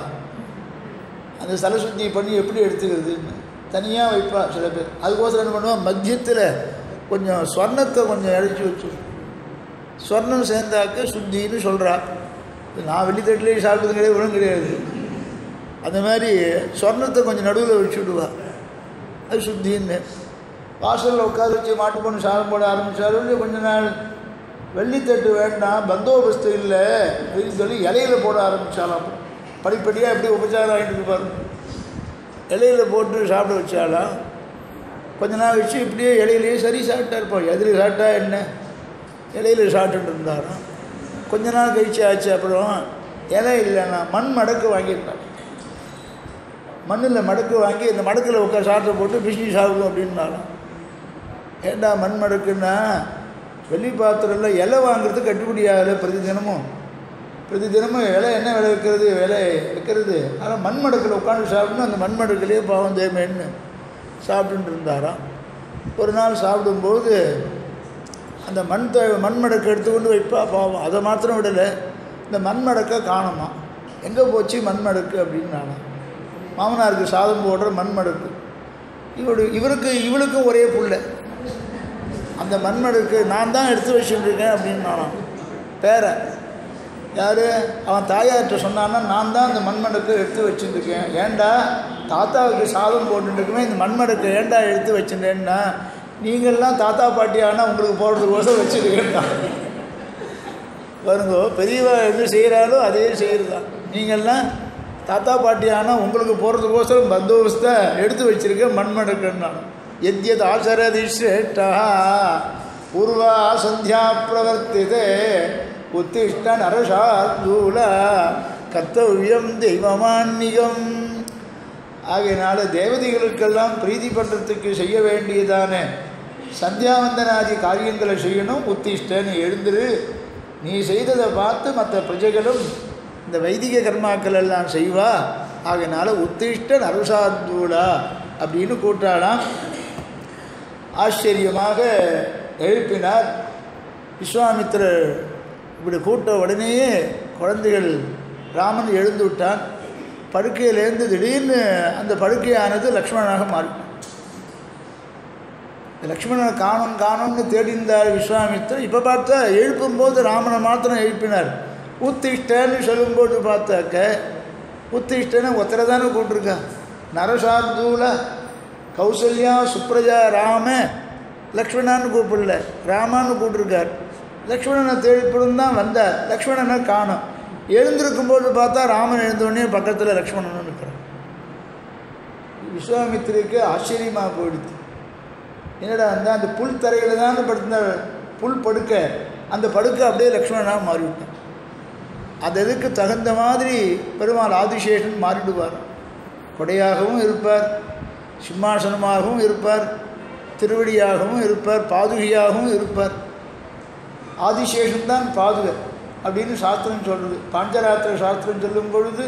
அந்த ஸ்தலசுத்தி பண்ணி எப்படி எடுத்துக்கிறதுன்னு தனியாக வைப்பா சில பேர். அதுக்கோசரம் என்ன பண்ணுவான், மத்தியத்தில் கொஞ்சம் ஸ்வர்ணத்தை கொஞ்சம் இழைச்சி வச்சு, ஸ்வர்ணம் சேர்ந்தாக்க சுத்தின்னு சொல்கிறா. நான் வெள்ளித்தட்டிலே சாப்பிட்டது கிடையாது, ஒன்றும் கிடையாது. அந்த மாதிரி ஸ்வர்ணத்தை கொஞ்சம் நடுவில் வச்சு விடுவா, அது சுத்தின்னு. வாசலில் உட்கார வச்சு மாட்டு பொண்ணு சாதம் போட ஆரம்பித்தாலும் கொஞ்ச நாள் வெள்ளித்தட்டு வேண்டாம், பந்தோபஸ்து இல்லை அப்படின்னு சொல்லி இலையில போட ஆரம்பித்தாலாம். படிப்படியாக எப்படி உபச்சாரம் ஆகிட்டு இருப்பார். இலையில போட்டு சாப்பிட வச்சாலாம். கொஞ்ச நாள் வச்சு இப்படியே இலையிலேயே சரி சாப்பிட்டா இருப்போம். எதில் சாப்பிட்டா என்ன, இலையில சாப்பிட்டுட்டு இருந்தாராம். கொஞ்ச நாள் கழிச்சு ஆச்சு. அப்புறம் இலை இல்லைன்னா மண் மடக்கு வாங்கியிருந்தார். மண்ணில் மடக்கு வாங்கி இந்த மடக்கில் உட்கார சாப்பிட்டு போட்டு பிஸ்னி சாப்பிடும் அப்படின்னாலும். ஏண்டா மண் மடக்குன்னா வெள்ளி பாத்திரம்ல இலை வாங்குறதுக்கு கட்டுப்படி ஆகலை. பிரதி தினமும் இலை என்ன விலை வைக்கிறது. ஆனால் மண்மடக்கில் உட்காந்து சாப்பிடணும். அந்த மண்மடக்கிலே பாவம் தேமேன்னு சாப்பிட்டுட்டு இருந்தாராம். ஒரு நாள் சாப்பிடும்போது அந்த மண்மடக்கை எடுத்துக்கொண்டு வைப்பா பாவம். அதை மாத்திரம் விடலை, இந்த மண்மடக்கை காணுமா. எங்கே போச்சு மண்மடக்கு அப்படின்னு நானும் மாமனாருக்கு சாதம் போடுற மண்மடக்கு. இவளுக்கும் ஒரே புள்ள. அந்த மண்மடக்கு நான் தான் எடுத்து வச்சுட்டுருக்கேன் அப்படின்னு நானும் பேரன் யார் அவன் தாயார்கிட்ட சொன்னான்னா நான் தான் அந்த மண்மடக்கை எடுத்து வச்சுட்டுருக்கேன். ஏண்டா தாத்தாவுக்கு சாதம் போட்டுருக்குமே இந்த மண்மடக்கை ஏண்டா எடுத்து வச்சுட்டேன்னா, நீங்கள்லாம் தாத்தா பாட்டி ஆனால் உங்களுக்கு போடுறதுக்கோசம் வச்சுருக்கேன்டா. பாருங்கோ, பெரியவா எது செய்கிறாலோ அதே செய்கிறது தான். நீங்கள்லாம் தாத்தா பாட்டி ஆனால் உங்களுக்கு போகிறதுக்கோசரம் பந்தோபஸ்தை எடுத்து வச்சுருக்கேன் மண்மடக்குன்னா. எத்யத் ஆசரதி ஸ்ரேஷ்டா பூர்வா சந்தியா பிரவர்த்திதே உத்திஷ்ட நரசார்தூல கர்த்தவ்யம் தெய்வமான்மிகம். ஆகையினால தேவதைகளுக்கெல்லாம் பிரீதி பண்ணுறதுக்கு செய்ய வேண்டியதான சந்தியாவந்தனாதி காரியங்களை செய்யணும். உத்திஷ்டன்னு எழுந்துரு, நீ செய்ததை பார்த்து மற்ற பிரஜைகளும் இந்த வைதிக கர்மாக்கள் எல்லாம் செய்வா. ஆகையினால உத்திஷ்ட நரசார்தூலா அப்படின்னு கூட்டாளாம். ஆச்சரியமாக எழுப்பினார். விஸ்வாமித்திரர் இப்படி கூட்ட உடனேயே குழந்தைகள் ராமன் எழுந்து விட்டான். படுக்கையிலேருந்து திடீர்னு அந்த படுக்கையானது லக்ஷ்மணனாக மாறிட்டான். லக்ஷ்மணனை காணும்னு தேடிந்தார் விஸ்வாமித்திரர். இப்போ பார்த்தா எழுப்பும்போது ராமனை மாத்திரம் எழுப்பினார். உத்திஷ்டன்னு சொல்லும்போது பார்த்தாக்க உத்திஷ்டன்னு ஒத்தரை தானே கூப்பிட்டுருக்கா. நரசார்தூல கௌசல்யா சுப்ரஜா ராம லக்ஷ்மணான்னு கூப்பிடல, ராமான்னு கூப்பிட்டுருக்கார். லக்ஷ்மணனை தேடிப்படும் தான் வந்தார். லக்ஷ்மணனை காணும். எழுந்திருக்கும்போது பார்த்தா ராமன் எழுந்தோடனே பக்கத்தில் லக்ஷ்மணன் இருக்கிறான். விஸ்வாமித்திரிக்கு ஆச்சரியமாக போயிடுது. என்னடா இருந்தால் அந்த புல் தரையில் தான் படுத்த புல் படுக்க, அந்த படுக்கை அப்படியே லக்ஷ்மணனாக மாறிவிட்டான். அது எதுக்கு தகுந்த மாதிரி பெருமாள் ஆதிசேஷன் மாறிடுவார். கொடையாகவும் இருப்பார், சிம்மாசனமாகவும் இருப்பார், திருவடியாகவும் இருப்பார், பாதுகையாகவும் இருப்பார். ஆதிசேஷன் தான் பாதுகை அப்படின்னு சாஸ்திரம் சொல்கிறது. பாஞ்சராத்திர சாஸ்திரம் சொல்லும் பொழுது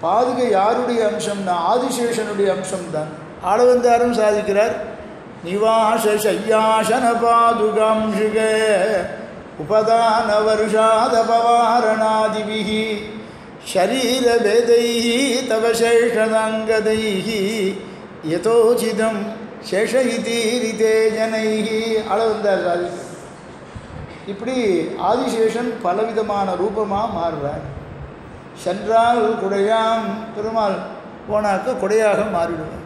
பாதுகை யாருடைய அம்சம்னா ஆதிசேஷனுடைய அம்சம்தான். ஆளவந்தாரும் சாதிக்கிறார். நிவாச சையாசன பாதுகாம்சுக உபதான வருஷாதபவாரணாதிபிஹி ஷரீரபேதைஹி தவ சேஷதாங்கதைஹி யதோசிதம் சேஷயிதீரிதே ஜனைஹி. ஆளவந்தார் சாதிக்கிறார். இப்படி ஆதிசேஷன் பலவிதமான ரூபமாக மாறுறார். சென்றால் குடையாம், பெருமாள் போனாக்க கொடையாக மாறிடுவார்.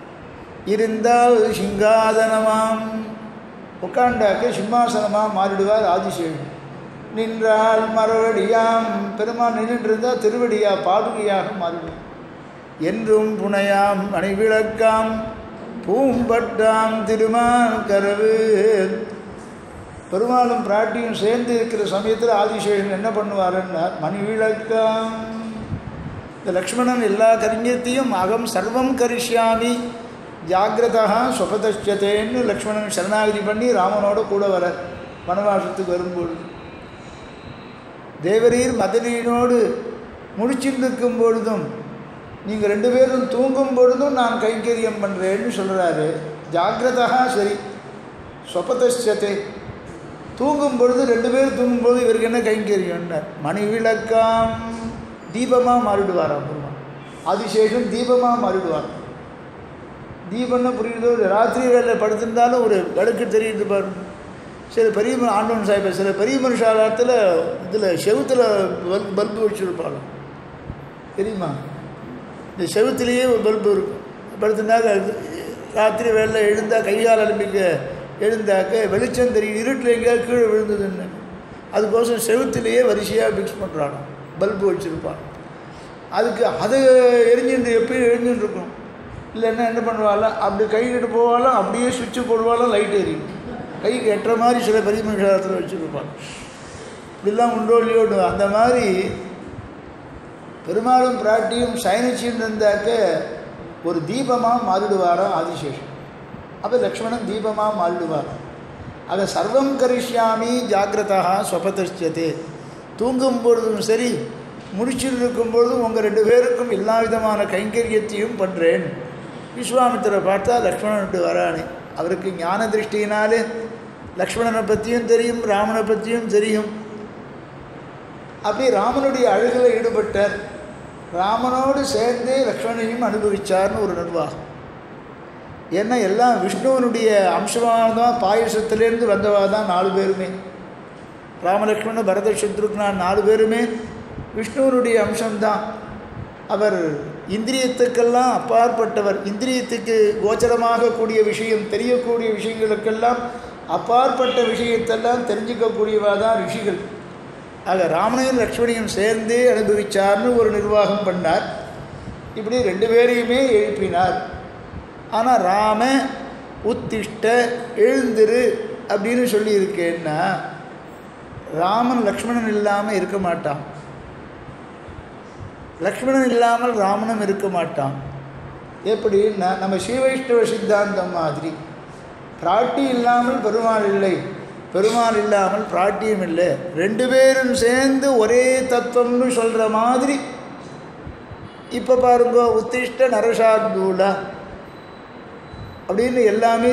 இருந்தால் சிங்காதனமாம், உட்காண்டாக்க சிம்மாசனமாக மாறிடுவார் ஆதிசேஷன். நின்றால் மறுவடியாம், பெருமாள் நின்றுட்டு இருந்தால் திருவடியா பாதுகையாக மாறிடுவார். என்றும் புனையாம் மணிவிளக்காம் பூம்பட்டாம் திருமால் கரவு. பெருமாளும் பிராட்டியும் சேர்ந்து இருக்கிற சமயத்தில் ஆதிசேஷன் என்ன பண்ணுவாருன்னா மணிவிளக்காம். இந்த லக்ஷ்மணன் எல்லா கரிஞத்தையும் அகம் சர்வம் கரிஷ்யாமி ஜாகிரதா சொபதச்சதேன்னு லக்ஷ்மணன் சரணாகதி பண்ணி ராமனோட கூட வர வனவாசத்துக்கு வரும்பொழுது தேவரீர் மதனியினோடு முடிச்சிருக்கும் பொழுதும் நீங்கள் ரெண்டு பேரும் தூங்கும் பொழுதும் நான் கைங்கரியம் பண்ணுறேன்னு சொல்கிறாரு. ஜாகிரதா சரி, சொபதச்சதே தூங்கும் பொழுது ரெண்டு பேரும் தூங்கும்போது இவருக்கு என்ன கைங்கரியம்னார். மணிவிளக்காம், தீபமாக மாறிடுவாராம் பெருமாள். ஆதிசேஷன் தீபமாக மாறிடுவார். தீபம்னா புரியுதோ, ராத்திரி வேலை படுத்திருந்தாலும் ஒரு விளக்கு தெரியுது பாருங்க. சில பெரிய ஆண்டவன் சாஹிப் சில பெரிய மனுஷாலத்தில் இதில் செவுத்தில் பல்பு வச்சுருப்பாங்க தெரியுமா. இந்த செவுத்துலேயே ஒரு பல்பு இருக்கும். படுத்திருந்தாக்க ராத்திரி வேலை எழுந்தால் கையால் அனுப்பிக்க எழுந்தாக்க வெளிச்சம் தெரியும். இருட்டில் எங்கேயாவது கீழே விழுந்ததுன்னு அதுக்கோசம் செவுத்துலேயே வரிசையாக ஃபிக்ஸ் பண்ணுறாங்க, பல்பு வச்சுருப்பாங்க. அதுக்கு அதை எரிஞ்சுட்டு எப்பயும் எரிஞ்சுட்டு இருக்கும். இல்லைன்னா என்ன பண்ணுவாலும் அப்படி கைக்கிட்டு போவாலும் அப்படியே சுவிட்சு போடுவாலும் லைட் எரியும். கைக்கு எட்டுற மாதிரி சில பெரிய மனுஷத்தில் வச்சுருப்பாங்க. இப்படிலாம் உண்டோ இல்லையோடு அந்த மாதிரி பெருமாளும் பிராட்டியும் சயனிச்சின்னு இருந்தாக்க ஒரு தீபமாக மாறிடுவாராம் ஆதிசேஷன். அப்போ லக்ஷ்மணன் தீபமாக மாறிடுவார். அதை சர்வம் கரிஷ்யாமி ஜாக்கிரதா ஸ்வபதஷ்யதே. தூங்கும் பொழுதும் சரி, முடிச்சில் இருக்கும் பொழுதும் உங்கள் 2 பேருக்கும் எல்லா விதமான கைங்கரியத்தையும் பண்ணுறேன். விஸ்வாமித்திரை பார்த்தா லக்ஷ்மணன்ட்டு வரானே. அவருக்கு ஞான திருஷ்டியினாலே லக்ஷ்மணனை பற்றியும் தெரியும், ராமனை பற்றியும் தெரியும். அப்படி ராமனுடைய அழகில் ஈடுபட்டார். ராமனோடு சேர்ந்தே லக்ஷ்மணையும் அனுபவித்தார்னு ஒரு நிர்வாகம். ஏன்னா எல்லாம் விஷ்ணுவனுடைய அம்சமாக தான், பாயசத்திலேருந்து வந்தவா தான் 4 பேருமே. ராமலக்ஷ்மண பரத சத்ருக்னா 4 பேருமே விஷ்ணுவனுடைய அம்சம்தான். அவர் இந்திரியத்துக்கெல்லாம் அப்பாற்பட்டவர். இந்திரியத்துக்கு கோச்சரமாக கூடிய விஷயம், தெரியக்கூடிய விஷயங்களுக்கெல்லாம் அப்பாற்பட்ட விஷயத்தெல்லாம் தெரிஞ்சிக்கக்கூடியவா தான் ரிஷிகள். ஆக ராமனையும் லக்ஷ்மணையும் சேர்ந்தே அனுபவித்தார்னு ஒரு நிர்வாகம் பண்ணார். இப்படி 2 பேரையுமே எழுப்பினார். ஆனால் ராம உத்திஷ்ட எழுந்திரு அப்படின்னு சொல்லியிருக்கேன்னா, ராமன் லக்ஷ்மணன் இல்லாமல் இருக்க மாட்டான், லக்ஷ்மணன் இல்லாமல் ராமனும் இருக்க மாட்டான். எப்படின்னா நம்ம ஸ்ரீவைஷ்ணவ சித்தாந்தம் மாதிரி பிராட்டி இல்லாமல் பெருமாள் இல்லை, பெருமாள் இல்லாமல் பிராட்டியும் இல்லை, 2 பேரும் சேர்ந்து ஒரே தத்துவம்னு சொல்கிற மாதிரி. இப்போ பாருங்க, உத்திஷ்ட நரசார்தூலா அப்படின்னு எல்லாமே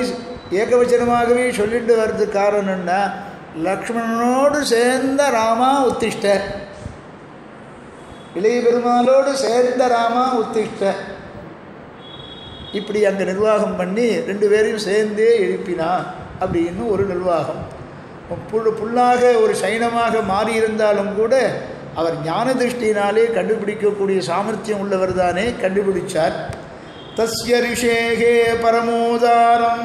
ஏகவச்சனமாகவே சொல்லிட்டு வர்றது காரணம்னா, லக்ஷ்மணனோடு சேர்ந்த ராமா உத்திஷ்ட, இளைய பெருமாளோடு சேர்ந்த ராமா உத்திஷ்ட. இப்படி அங்கே நிர்வாகம் பண்ணி 2 பேரையும் சேர்ந்தே எழுப்பினான் அப்படின்னு ஒரு நிர்வாகம். புல்லாக ஒரு சைனமாக மாறியிருந்தாலும் கூட அவர் ஞான திருஷ்டினாலே கண்டுபிடிக்கக்கூடிய சாமர்த்தியம் உள்ளவர் தானே, கண்டுபிடிச்சார். தஸ்ய ரிஷேகே பரமோதாரம்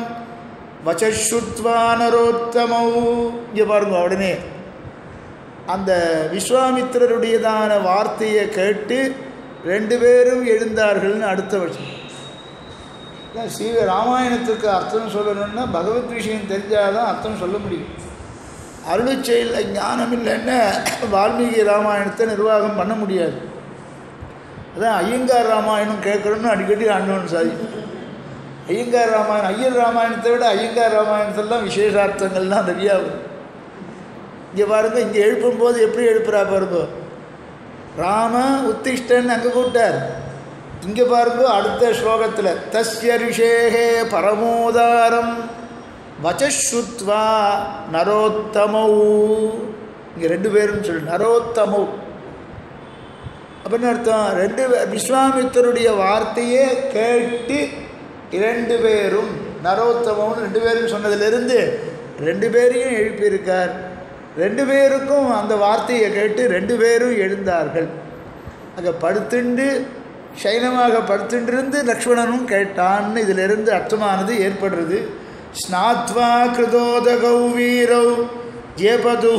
வச்சுத்வா நரோத்தமௌ. இங்கே பாருங்க, உடனே அந்த விஸ்வாமித்திரருடையதான வார்த்தையை கேட்டு 2 பேரும் எழுந்தார்கள்னு அடுத்த வருஷம். ஸ்ரீ ராமாயணத்துக்கு அர்த்தம் சொல்லணும்னா பகவத் விஷயம் தெரிஞ்சால் தான் அர்த்தம் சொல்ல முடியும். அருளுச்செயலில் ஞானம் இல்லைன்னா வால்மீகி ராமாயணத்தை நிர்வாகம் பண்ண முடியாது. அதான் ஐயங்கார் ராமாயணம் கேட்குறோன்னு அடிக்கடி ஆண்டவன் சாதிக்கும். ஐயங்கார் ராமாயணம், ஐயர் ராமாயணத்தை விட ஐயங்கார் ராமாயணத்திலாம் விசேஷார்த்தங்கள்லாம் நிறையா வரும். இங்கே பாருங்க, இங்கே எழுப்பும்போது எப்படி எழுப்புறா பாருங்க, ராம உத்திஷ்டன் அங்கே கூப்பிட்டார். இங்கே பாருங்க அடுத்த ஸ்லோகத்தில் தஸ்ய ரிஷேகே பரமோதாரம் வச்சுத்வா நரோத்தமௌ. இங்கே 2 பேரும் சொல்லு, நரோத்தமௌ அப்படின்னு அர்த்தம். 2 விஸ்வாமித்தருடைய வார்த்தையே கேட்டு 2 பேரும் நரோத்தமம்னு 2 பேரும் சொன்னதிலிருந்து 2 பேரையும் எழுப்பியிருக்கார். 2 பேருக்கும் அந்த வார்த்தையை கேட்டு 2 பேரும் எழுந்தார்கள். அங்கே படுத்துண்டு சைனமாக படுத்துண்டிருந்து லக்ஷ்மணனும் கேட்டான்னு இதிலிருந்து அர்த்தமானது ஏற்படுறது. ஸ்நாத்வா கிருதோதகௌ வீரௌ ஜேபது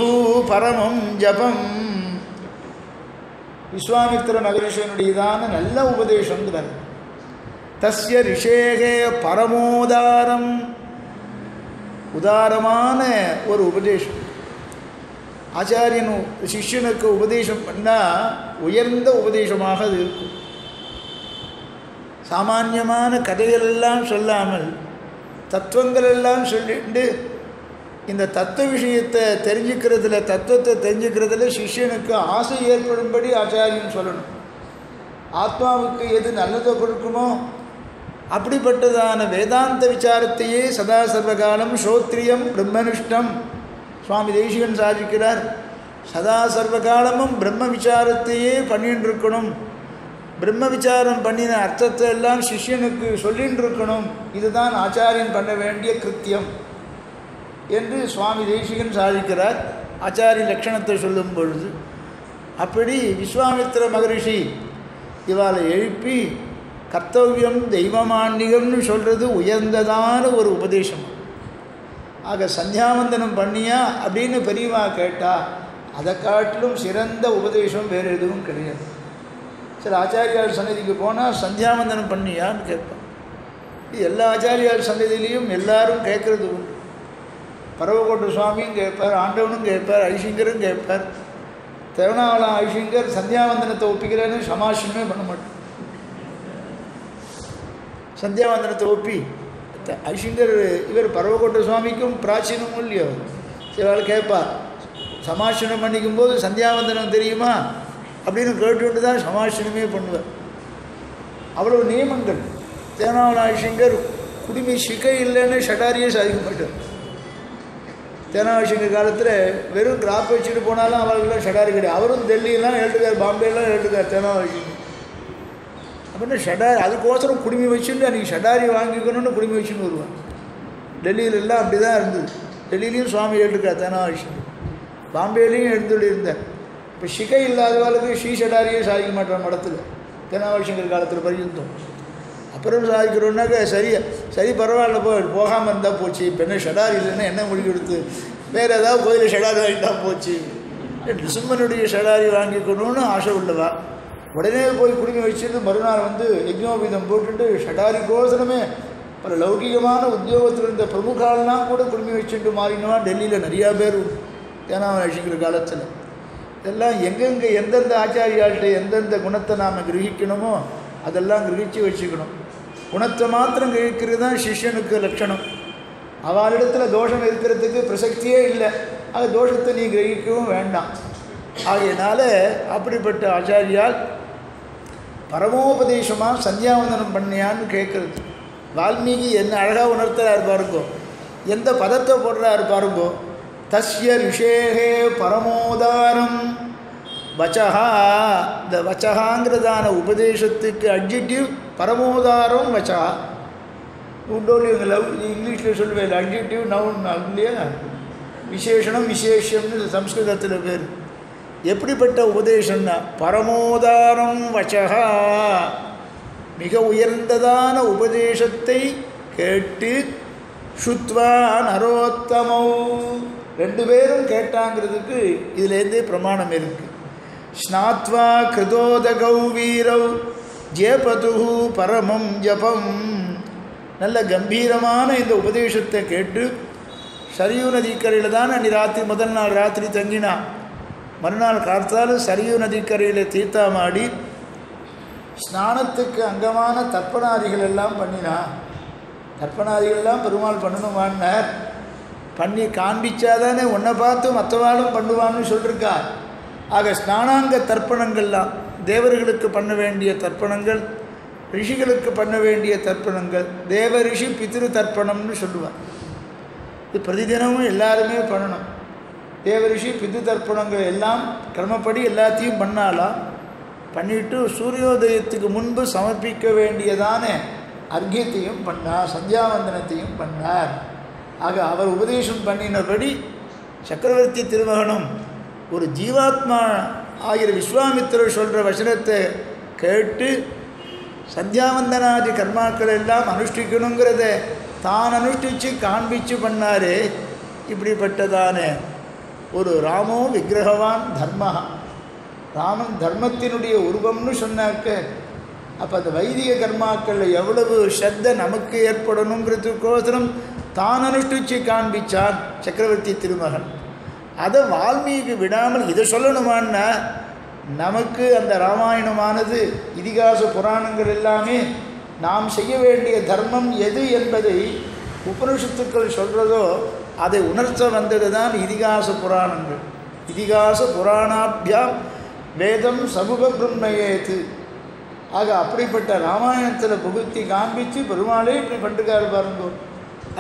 பரமம் ஜபம். விஸ்வாமித்திர மகரிஷனுடையதான நல்ல உபதேசங்கிறார். தஸ்ய ரிஷேகே பரமோதாரம், உதாரமான ஒரு உபதேசம். ஆச்சாரியன் சிஷ்யனுக்கு உபதேசம் பண்ணால் உயர்ந்த உபதேசமாக அது இருக்கும். சாமான்யமான கதைகளெல்லாம் சொல்லாமல் தத்துவங்கள் எல்லாம் சொல்லிட்டு இந்த தத்துவ விஷயத்தை தெரிஞ்சுக்கிறதுல, தத்துவத்தை தெரிஞ்சுக்கிறதுல சிஷ்யனுக்கு ஆசை ஏற்படும்படி ஆச்சாரியன் சொல்லணும். ஆத்மாவுக்கு எது நல்லதை கொடுக்குமோ அப்படிப்பட்டதான வேதாந்த விசாரத்தையே சதா சர்வகாலம் ஸ்ரோத்ரியம் பிரம்மனிஷ்டம் சுவாமி தேசிகன் சாதிக்கிறார். சதா சர்வகாலமும் பிரம்ம விசாரத்தையே பண்ணிட்டு இருக்கணும். பிரம்ம விசாரம் பண்ணின அர்த்தத்தை எல்லாம் சிஷ்யனுக்கு சொல்லின்னு இருக்கணும். இதுதான் ஆச்சாரியன் பண்ண வேண்டிய கிருத்தியம் என்று சுவாமி தேசிகன் சாதிக்கிறார் ஆச்சாரிய லட்சணத்தை சொல்லும் பொழுது. அப்படி விஸ்வாமித்திர மகரிஷி இவாளை எழுப்பி கர்த்தவியம் தெய்வமான்னிகம்னு சொல்கிறது உயர்ந்ததான ஒரு உபதேசம். ஆக சந்தியாவந்தனம் பண்ணியா அப்படின்னு பெரியவா கேட்டால் அதை காட்டிலும் சிறந்த உபதேசம் வேறு எதுவும் கிடையாது. சில ஆச்சாரியார் சன்னதிக்கு போனால் சந்தியாவந்தனம் பண்ணியான்னு கேட்பான். இது எல்லா ஆச்சாரியார் சன்னதியிலையும் எல்லாரும் கேட்குறது உண்டு. பரவக்கோட்டை சுவாமியும் கேட்பார், ஆண்டவனும் கேட்பார், ஐசிங்கரும் கேட்பார். திருவண்ணாமலை ஐசிங்கர் சந்தியாவந்தனத்தை ஒப்பிக்கிறேன்னு சமாஷமே பண்ண மாட்டோம். சந்தியாவந்தனத்தை ஒப்பி ஐஷிங்கர் இவர் பரவக்கோட்டை சுவாமிக்கும் பிராச்சீனமும் இல்லையோ. சிவாள் கேட்பார், சமாஷனம் பண்ணிக்கும் போது சந்தியாவந்தனம் தெரியுமா அப்படின்னு கேட்டுட்டு தான் சமாஷனமே பண்ணுவார். அவ்வளோ நியமங்கள். தேனாவள ஐஷிங்கர் குடிமை சிக்கை இல்லைன்னு ஷடாரியே சாதிக்க மாட்டார். தேனாவசிங்கர் காலத்தில் வெறும் கிராப் வச்சுட்டு போனாலும் அவர்களும் ஷடாரி கிடையாது. அவரும் டெல்லியெல்லாம் எழுதுக்கார், பாம்பேலாம் எழுதுக்கார் தேனாவசிங்கர். அப்படின்னா ஷடாரி அதுக்கோசரம் குடிமை வச்சுட்டு அன்றைக்கி ஷடாரி வாங்கிக்கணும்னு குடிமை வச்சுன்னு வருவான். டெல்லியிலெல்லாம் அப்படி தான் இருந்தது. டெல்லியிலையும் சுவாமி எழுதுக்கார் தேனாவசிங்கர், பாம்பேலையும் எழுந்துள்ளிருந்தார். இப்போ சிகை இல்லாதவர்களுக்கு ஸ்ரீ ஷடாரியே சாதிக்க மாட்டான் மடத்தில் தேனாவசிங்கர் காலத்தில் பரிந்தோம். அப்புறம் சாதிக்கிறோன்னாக்க சரி பரவாயில்ல போகாமல் இருந்தால் போச்சு. இப்போ என்ன ஷடாரி இல்லைன்னா என்ன மொழி கொடுத்து வேறு ஏதாவது கோயிலில் ஷடாரி வாங்கிட்டா போச்சு. டிசம்பனுடைய ஷடாரி வாங்கிக்கணும்னு ஆசை உள்ளவா உடனே போய் குடிமை வச்சுட்டு மறுநாள் யஜ்னோபீதம் போட்டுட்டு ஷடாரிக்கோசனமே பல லௌகிகமான உத்தியோகத்தில் இருந்த பிரமுகாலெலாம் கூட குடிமை வச்சுட்டு மாறினவா டெல்லியில் நிறையா பேர் தேனாவசிங்கிற காலத்தில். இதெல்லாம் எங்கெங்கே எந்தெந்த ஆச்சாரியாள்கிட்ட எந்தெந்த குணத்தை நாம் கிரகிக்கணுமோ அதெல்லாம் கிரகிச்சு வச்சுக்கணும். குணத்தை மாத்திரம் கிரகிக்கிறது தான் சிஷ்யனுக்கு லட்சணம். அவளிடத்தில் தோஷம் இருக்கிறதுக்கு பிரசக்தியே இல்லை. அது தோஷத்தை நீ கிரகிக்கவும் வேண்டாம். ஆகையினால அப்படிப்பட்ட ஆச்சாரியால் பரமோபதேசமாக சந்தியாவந்தனம் பண்ணியான்னு கேட்குறது. வால்மீகி என்ன அழகாக உணர்த்துறாரு பாருங்கோ, எந்த பதத்தை போடுறாரு பாருங்கோ. தஸ்ய ரிஷேகே பரமோதாரம் வச்சஹா. இந்த வச்சஹாங்கிறதான உபதேசத்துக்கு அட்ஜெக்டிவ் பரமோதாரம் வச்சஹா. உண்டோலி இங்கிலீஷில் சொல்லுவேன் அட்ஜெக்டிவ் நவுன் இல்லையா, விசேஷனம் விசேஷம்னு சம்ஸ்கிருதத்தில் பேர். எப்படிப்பட்ட உபதேசம்னா பரமோதாரம் வச்சஹா, மிக உயர்ந்ததான உபதேசத்தை கேட்டு சுத்வா நரோத்தமோ, ரெண்டு பேரும் கேட்டாங்கிறதுக்கு இதுலேருந்தே பிரமாணம் இருக்குது. ஸ்நாத்வா கிருதோதகௌ வீரவ் ஜேபது பரமம் ஜபம். நல்ல கம்பீரமான இந்த உபதேசத்தை கேட்டு சரியு நதிக்கரையில் தான் அன்றைக்கி ராத்திரி முதல் நாள் ராத்திரி தங்கினா. மறுநாள் காத்தால் சரியு நதிக்கரையில் தீர்த்தமாடி ஸ்நானத்துக்கு அங்கமான தர்ப்பணாதிகள் எல்லாம் பண்ணினா. தர்ப்பணாதிகள்லாம் பெருமாள் பண்ணணுமான்னார். பண்ணி காண்பிச்சாதானே உன்னை பார்த்து மற்றவாளும் பண்ணுவான்னு சொல்லியிருக்கா. ஆக ஸ்நானாங்க தர்ப்பணங்கள்லாம் தேவர்களுக்கு பண்ண வேண்டிய தர்ப்பணங்கள், ரிஷிகளுக்கு பண்ண வேண்டிய தர்ப்பணங்கள், தேவ ரிஷி பித்ரு தர்ப்பணம்னு சொல்லுவாள். இது பிரதிதினமும் எல்லாருமே பண்ணணும். தேவ ரிஷி பித்ரு தர்ப்பணங்கள் எல்லாம் கிரமப்படி எல்லாத்தையும் பண்ணாலாம். பண்ணிவிட்டு சூரியோதயத்துக்கு முன்பு சமர்ப்பிக்க வேண்டியதான அர்க்கியத்தையும் பண்ணார், சந்தியாவந்தனத்தையும் பண்ணார். ஆக அவர் உபதேசம் பண்ணினபடி சக்கரவர்த்தி திருமகனும் ஒரு ஜீவாத்மா ஆகிற விஸ்வாமித்திரர் சொல்கிற வசனத்தை கேட்டு சந்தியாவந்தனாதி கர்மாக்கள் எல்லாம் அனுஷ்டிக்கணுங்கிறத தான் அனுஷ்டித்து காண்பிச்சு பண்ணார். இப்படிப்பட்டதான ஒரு ராமோ விக்கிரகவான் தர்மஹா, ராமன் தர்மத்தினுடைய உருவம்னு சொன்னாக்க அப்போ அந்த வைதிக கர்மாக்களில் எவ்வளவு ஸ்ரத்த நமக்கு ஏற்படணுங்கிறதுக்கோசரம் தான் அனுஷ்டிச்சு காண்பிச்சான் சக்கரவர்த்தி திருமகன். அதை வால்மீகி விடாமல் இதை சொல்லணுமான்னா நமக்கு அந்த ராமாயணமானது இதிகாச புராணங்கள் எல்லாமே நாம் செய்ய வேண்டிய தர்மம் எது என்பதை உபனிஷத்துக்கள் சொல்கிறதோ அதை உணர்த்த வந்தது தான் இதிகாச புராணங்கள். இதிகாச புராணாபியாம் வேதம் சமூக பிரம்மயேத்து. ஆக அப்படிப்பட்ட ராமாயணத்தில் புகுத்தி காண்பித்து பெருமாளே இப்படி பண்ணிருக்காரு பாருங்கோ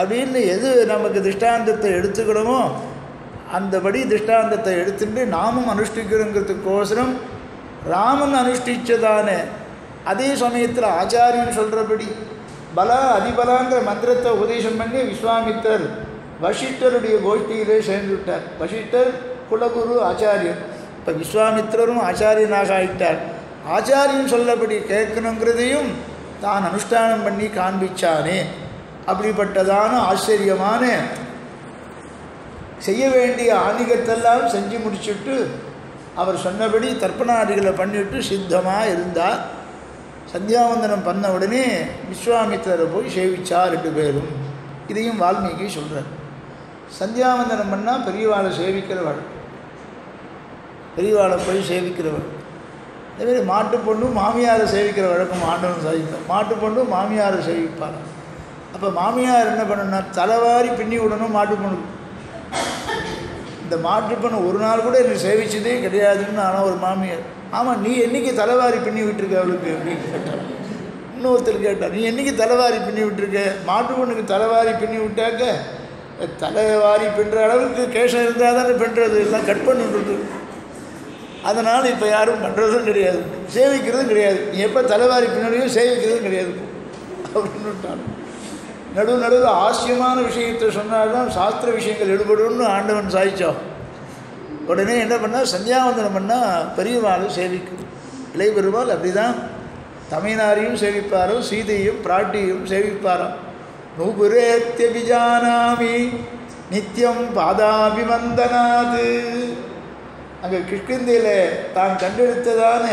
அப்படின்னு எது நமக்கு திஷ்டாந்தத்தை எடுத்துக்கணுமோ அந்தபடி திஷ்டாந்தத்தை எடுத்துட்டு நாமும் அனுஷ்டிக்கிறோங்கிறதுக்கோசரம் ராமன் அனுஷ்டித்ததான அதே சமயத்தில் ஆச்சாரியன் சொல்கிறபடி பலா அதிபலாங்கிற மந்திரத்தை உபதேசம் பண்ணி விஸ்வாமித்தர் வசிஷ்டருடைய கோஷ்டியிலே சேர்ந்து விட்டார். வசிஷ்டர் குலகுரு ஆச்சாரியன். இப்போ விஸ்வாமித்திரரும் ஆச்சாரியனாக ஆயிட்டார். ஆச்சாரியன் சொல்லபடி கேட்கணுங்கிறதையும் தான் அனுஷ்டானம் பண்ணி காண்பிச்சானே. அப்படிப்பட்டதான ஆச்சரியமான செய்ய வேண்டிய ஆன்மீகத்தெல்லாம் செஞ்சு முடிச்சுட்டு அவர் சொன்னபடி தர்ப்பணாதிகளை பண்ணிவிட்டு சித்தமாக இருந்தார். சந்தியாவந்தனம் பண்ண உடனே விஸ்வாமித்திரரை போய் சேவிச்சார் ரெண்டு பேரும். இதையும் வால்மீகி சொல்கிறார். சந்தியாவந்தனம் பண்ணால் பெரியவாளை சேவிக்கிறவள், பெரியவாளை போய் சேவிக்கிறவள். அதேமாதிரி மாட்டு பொண்ணு மாமியாரை சேவிக்கிற வழக்கம் ஆண்டவன் சாதிப்பார். மாட்டு பொண்ணு மாமியாரை சேவிப்பார். அப்போ மாமியார் என்ன பண்ணணும்னா தலைவாரி பின்னி விடணும் மாட்டுப்பொண்ணுக்கு. இந்த மாட்டுப்பொண்ணு ஒரு நாள் கூட என்னை சேவிச்சதே கிடையாதுன்னு ஆனால் ஒரு மாமியார். ஆமாம், நீ என்றைக்கு தலைவாரி பின்னி விட்டுருக்க அவளுக்கு அப்படின்னு கேட்டார். இன்னொருத்தர் கேட்டார், நீ என்றைக்கு தலைவாரி பின்னி விட்டுருக்க? மாட்டுப்பொண்ணுக்கு தலைவாரி பின்னி விட்டாக்க தலைவாரி பின்னுற அளவுக்கு கேஷம் இருந்தால் தானே பின்னுறது, எல்லாம் கட் பண்ணிவிடுறது. அதனால் இப்போ யாரும் பண்ணுறதும் கிடையாது, சேவிக்கிறதும் கிடையாது. நீ எப்போ தலைவாரி பின்னாடியும் சேவிக்கிறதும் கிடையாது அப்படின்னு விட்டாங்க. நடுவில் ஆசியமான விஷயத்தை சொன்னால்தான் சாஸ்திர விஷயங்கள் எடுபடும்னு ஆண்டவன் சாதிச்சோம். உடனே என்ன பண்ணால் சந்தியாவந்தனம் பண்ணால் பெரியவாளும் சேவிக்கும். இளைய பெருமாள் அப்படி தான் தமையனாரையும் சேவிப்பாரோ, சீதையும் பிராட்டியும் சேவிப்பாரோ. நூபுரேத்யபிஜானாமி நித்தியம் பாதாபிவந்தனாது. அங்கே கிஷ்கிந்தையில் தான் கண்டெடுத்ததான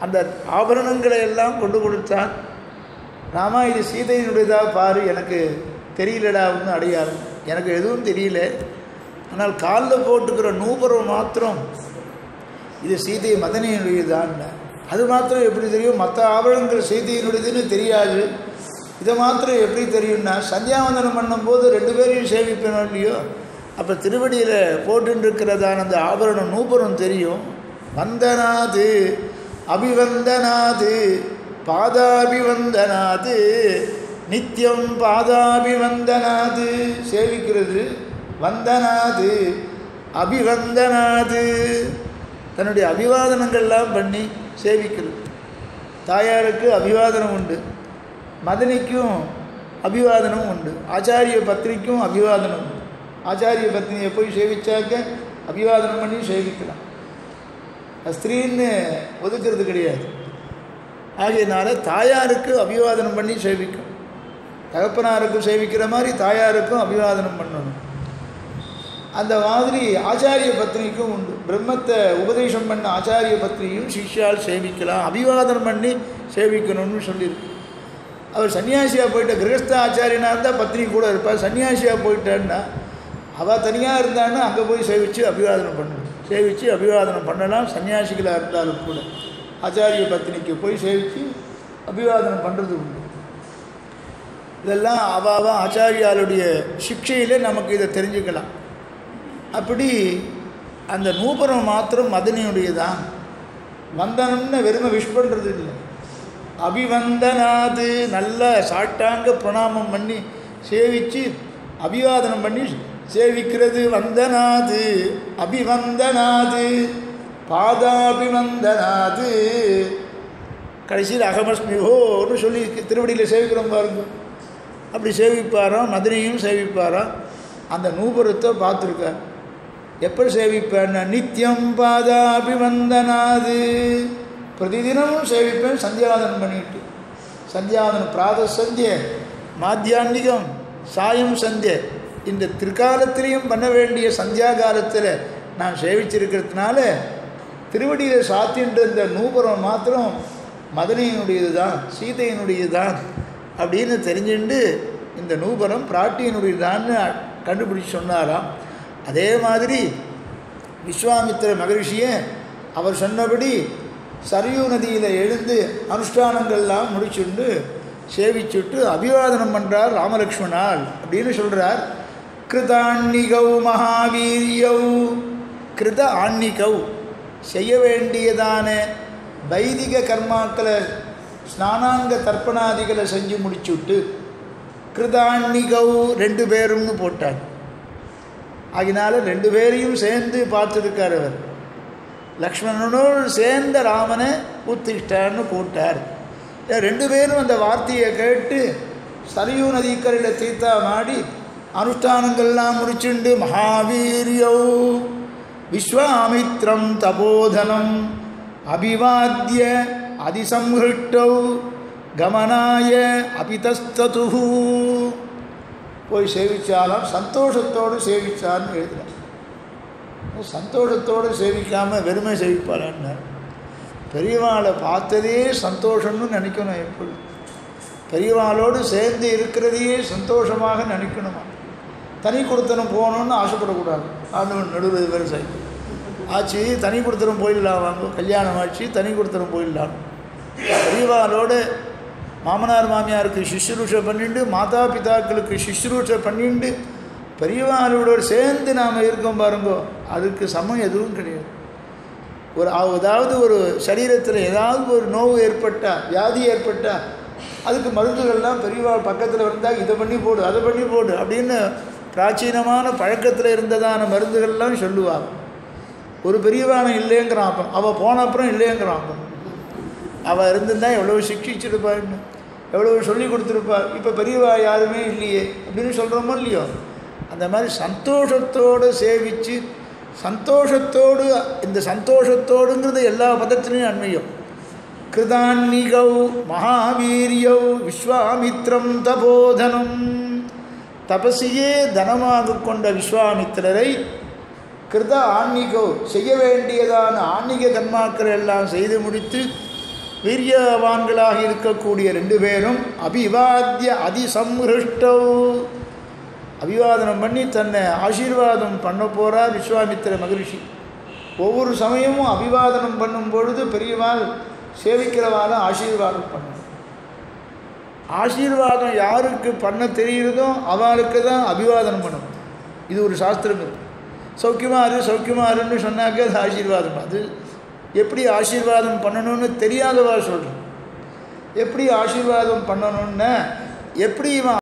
அந்த ஆபரணங்களை எல்லாம் கொண்டு கொடுத்தான். ராமா, இது சீதையினுடையதாக பாரு, எனக்கு தெரியலடா ஒன்றும் அடையாளம், எனக்கு எதுவும் தெரியல. ஆனால் காலில் போட்டுக்கிற நூபுரம் மாத்திரம் இது சீதை மதனியினுடையதான். அது மாத்திரம் எப்படி தெரியும்? மற்ற ஆபரணங்கள் சீதையினுடையதுன்னு தெரியாது. இதை மாத்திரம் எப்படி தெரியும்னா, சந்தியாவந்தனம் பண்ணும்போது 2 பேரையும் சேவிப்பேனோ இல்லையோ, அப்போ திருவடியில் போட்டுருக்கிறதான அந்த ஆபரணம் நூபுரம் தெரியும். வந்தனாது அபிவந்தனாது பாதாபிவந்தனாது நித்தியம் பாதாபிவந்தனாது சேவிக்கிறது. வந்தனாது அபிவந்தனாது தன்னுடைய அபிவாதனங்கள்லாம் பண்ணி சேவிக்கிறது. தாயாருக்கு அபிவாதனம் உண்டு, மதனிக்கும் அபிவாதனம் உண்டு, ஆச்சாரிய பத்னிக்கும் அபிவாதனம் உண்டு. ஆச்சாரிய பத்னியை போய் சேவிச்சாக்க அபிவாதனம் பண்ணி சேவிக்கலாம், ஸ்திரீன்னு ஒதுக்கிறது கிடையாது. ஆகையினால தாயாருக்கு அபிவாதனம் பண்ணி சேவிக்கும். தகப்பனாருக்கும் சேவிக்கிற மாதிரி தாயாருக்கும் அபிவாதனம் பண்ணணும். அந்த மாதிரி ஆச்சாரிய பத்னிக்கும் உண்டு. பிரம்மத்தை உபதேசம் பண்ண ஆச்சாரிய பத்னியும் சிஷ்யால் சேவிக்கலாம், அபிவாதனம் பண்ணி சேவிக்கணும்னு சொல்லியிருக்கு. அவர் சன்னியாசியாக போயிட்ட கிரகஸ்த ஆச்சாரியனாக இருந்தால் பத்னி கூட இருப்பார். சன்னியாசியாக போயிட்டான்னா அவள் தனியாக இருந்தான்னா அங்கே போய் சேவித்து அபிவாதனம் பண்ணணும். சேவித்து அபிவாதனம் பண்ணலாம். சன்னியாசிகளாக இருந்தாலும் கூட ஆச்சாரிய பத்னிக்கு போய் சேவித்து அபிவாதனம் பண்ணுறது உண்டு. இதெல்லாம் அவாவா ஆச்சாரியாளுடைய சிக்ஷையில் நமக்கு இதை தெரிஞ்சுக்கலாம். அப்படி அந்த நூபுரம் மாத்திரம் மதனியுடையதான். வந்தனம்னு வெறுமை விஷ் பண்ணுறது இல்லை, அபிவந்தனாது நல்ல சாட்டாங்க பிரணாமம் பண்ணி சேவித்து அபிவாதனம் பண்ணி சேவிக்கிறது. வந்தனாது அபிவந்தனாது பாதாபிவந்தனாது. கடைசியில் அகமஸ்மிஹோன்னு சொல்லி திருவடியில் சேவிக்கிறோம் பாருங்க. அப்படி சேவிப்பாராம், மதுரையும் சேவிப்பாராம். அந்த நூபுரத்தை பார்த்துருக்கார். எப்போ சேவிப்பேன்னா நித்தியம் பாதாபிவந்தனாது, பிரதிதினமும் சேவிப்பேன் சந்தியாவதனம் பண்ணிட்டு. சந்தியாவதனம் பிராத சந்திய, மாத்தியான்னிகம், சாயம் சந்திய, இந்த திரிகாலத்திலையும் பண்ண வேண்டிய சந்தியா காலத்தில் நான் சேவிச்சிருக்கிறதுனால திருவடியில் சாத்தின்ற இந்த நூபுரம் மாத்திரம் மதனியினுடையது தான், சீதையினுடையது தான் அப்படின்னு தெரிஞ்சுண்டு இந்த நூபுரம் பிராட்டியினுடையதான்னு கண்டுபிடிச்சி சொன்னாராம். அதே மாதிரி விஸ்வாமித்திர மகரிஷியை அவர் சொன்னபடி சரியு நதியில் எழுந்து அனுஷ்டானங்கள்லாம் முடிச்சுண்டு சேவிச்சுட்டு அபிவாதனம் பண்ணுறார் ராமலக்ஷ்மணால் அப்படின்னு சொல்கிறார். கிருதான்னிகௌ மகாவீரியௌ, கிருத ஆன்னிகௌ செய்ய வேண்டியதான வைதிக கர்மாக்களை ஸ்நானாங்க தர்ப்பணாதிகளை செஞ்சு முடிச்சுட்டு கிருதான்னிகௌ 2 பேரும்னு போட்டார். ஆகினால 2 பேரையும் சேர்ந்து பார்த்துருக்கார் அவர். லக்ஷ்மணனோடு சேர்ந்த ராமனை உத்திஷ்டான்னு போட்டார். 2 பேரும் அந்த வார்த்தையை கேட்டு சரியு நதிக்கரையில் தீர்த்தமாடி அனுஷ்டானங்கள்லாம் முடிச்சுண்டு மகாவீரியௌ விஸ்வாமித்ரம் தபோதனம் அபிவாத்திய அதிசம்ஹிருஷ்டௌ கமனாய அபிதஸ்ததுஹு போய் சேவிச்சாலும் சந்தோஷத்தோடு சேவிச்சான்னு எழுதுகிறார். சந்தோஷத்தோடு சேவிக்காமல் வெறுமை சேவிப்பாளான்னு பெரியவாளை பார்த்ததே சந்தோஷம்னு நினைக்கணும். எப்படி பெரியவாளோடு சேர்ந்து இருக்கிறதையே சந்தோஷமாக நினைக்கணுமா. தனி கொடுத்தனம் போகணுன்னு ஆசைப்படக்கூடாது. ஆண்டவன் நடுவில் வேறு சரி ஆச்சு, தனி கொடுத்தனம் போயிடலாம், வாங்க கல்யாணம் ஆச்சு, தனி கொடுத்தனம் போயிடலாம். பெரியவாளோடு மாமனார் மாமியாருக்கு சுஷ்ரூஷை பண்ணிட்டு மாதா பிதாக்களுக்கு சுஷ்ரூஷை பண்ணிட்டு பெரியவாளோட சேர்ந்து நாம் இருக்கோம் பாருங்கோ, அதுக்கு சமம் எதுவும் கிடையாது. அதாவது ஒரு சரீரத்தில் ஏதாவது ஒரு நோவு ஏற்பட்டால், வியாதி ஏற்பட்டால் அதுக்கு மருந்துகள்லாம் பெரியவாள் பக்கத்தில் இருந்தால் இதை பண்ணி போடு அதை பண்ணி போடு அப்படின்னு பிராச்சீனமான பழக்கத்தில் இருந்ததான மருந்துகள்லாம் சொல்லுவாள். ஒரு பெரியவானம் இல்லைங்கிறான், அப்போ அவள் போன அப்புறம் இல்லைங்கிறான். அப்போ அவள் இருந்திருந்தால் எவ்வளோ சிக்ஷிச்சிருப்பான்னு, எவ்வளோ சொல்லி கொடுத்துருப்பா. இப்போ பெரியவா யாருமே இல்லையே அப்படின்னு சொல்கிறோமோ இல்லையோ, அந்த மாதிரி சந்தோஷத்தோடு சேவித்து சந்தோஷத்தோடு, இந்த சந்தோஷத்தோடுங்கிறது எல்லா பதத்திலையும் அண்மையும். கிருதான்னிகௌ மகாவீரியௌ விஸ்வாமித்ரம் தபோதனம், தபசியே தனமாக கொண்ட விஸ்வாமித்திரரை கிருத ஆன்மிகோ செய்ய வேண்டியதான ஆன்மீக கர்மாக்கள் எல்லாம் செய்து முடித்து வீரியவான்களாக இருக்கக்கூடிய 2 பேரும் அபிவாத்திய அதிசம்ஹிருஷ்டௌ, அபிவாதனம் பண்ணி தன்னை ஆசீர்வாதம் பண்ண போகிறார் விஸ்வாமித்திர மகரிஷி. ஒவ்வொரு சமயமும் அபிவாதனம் பண்ணும் பொழுது பெரியவாள் சேவிக்கிறவாள் ஆசீர்வாதம் பண்ணணும். ஆசீர்வாதம் யாருக்கு பண்ண தெரிகிறதோ அவளுக்கு தான் அபிவாதனம் பண்ணணும். இது ஒரு சாஸ்திரம் இருக்குது. சௌக்கியமாருன்னு சொன்னாக்க அது ஆசீர்வாதம். அது எப்படி ஆசீர்வாதம் பண்ணணும்னு தெரியாதவா சொல்கிறேன். எப்படி ஆசீர்வாதம் பண்ணணும்னா, எப்படி இவன்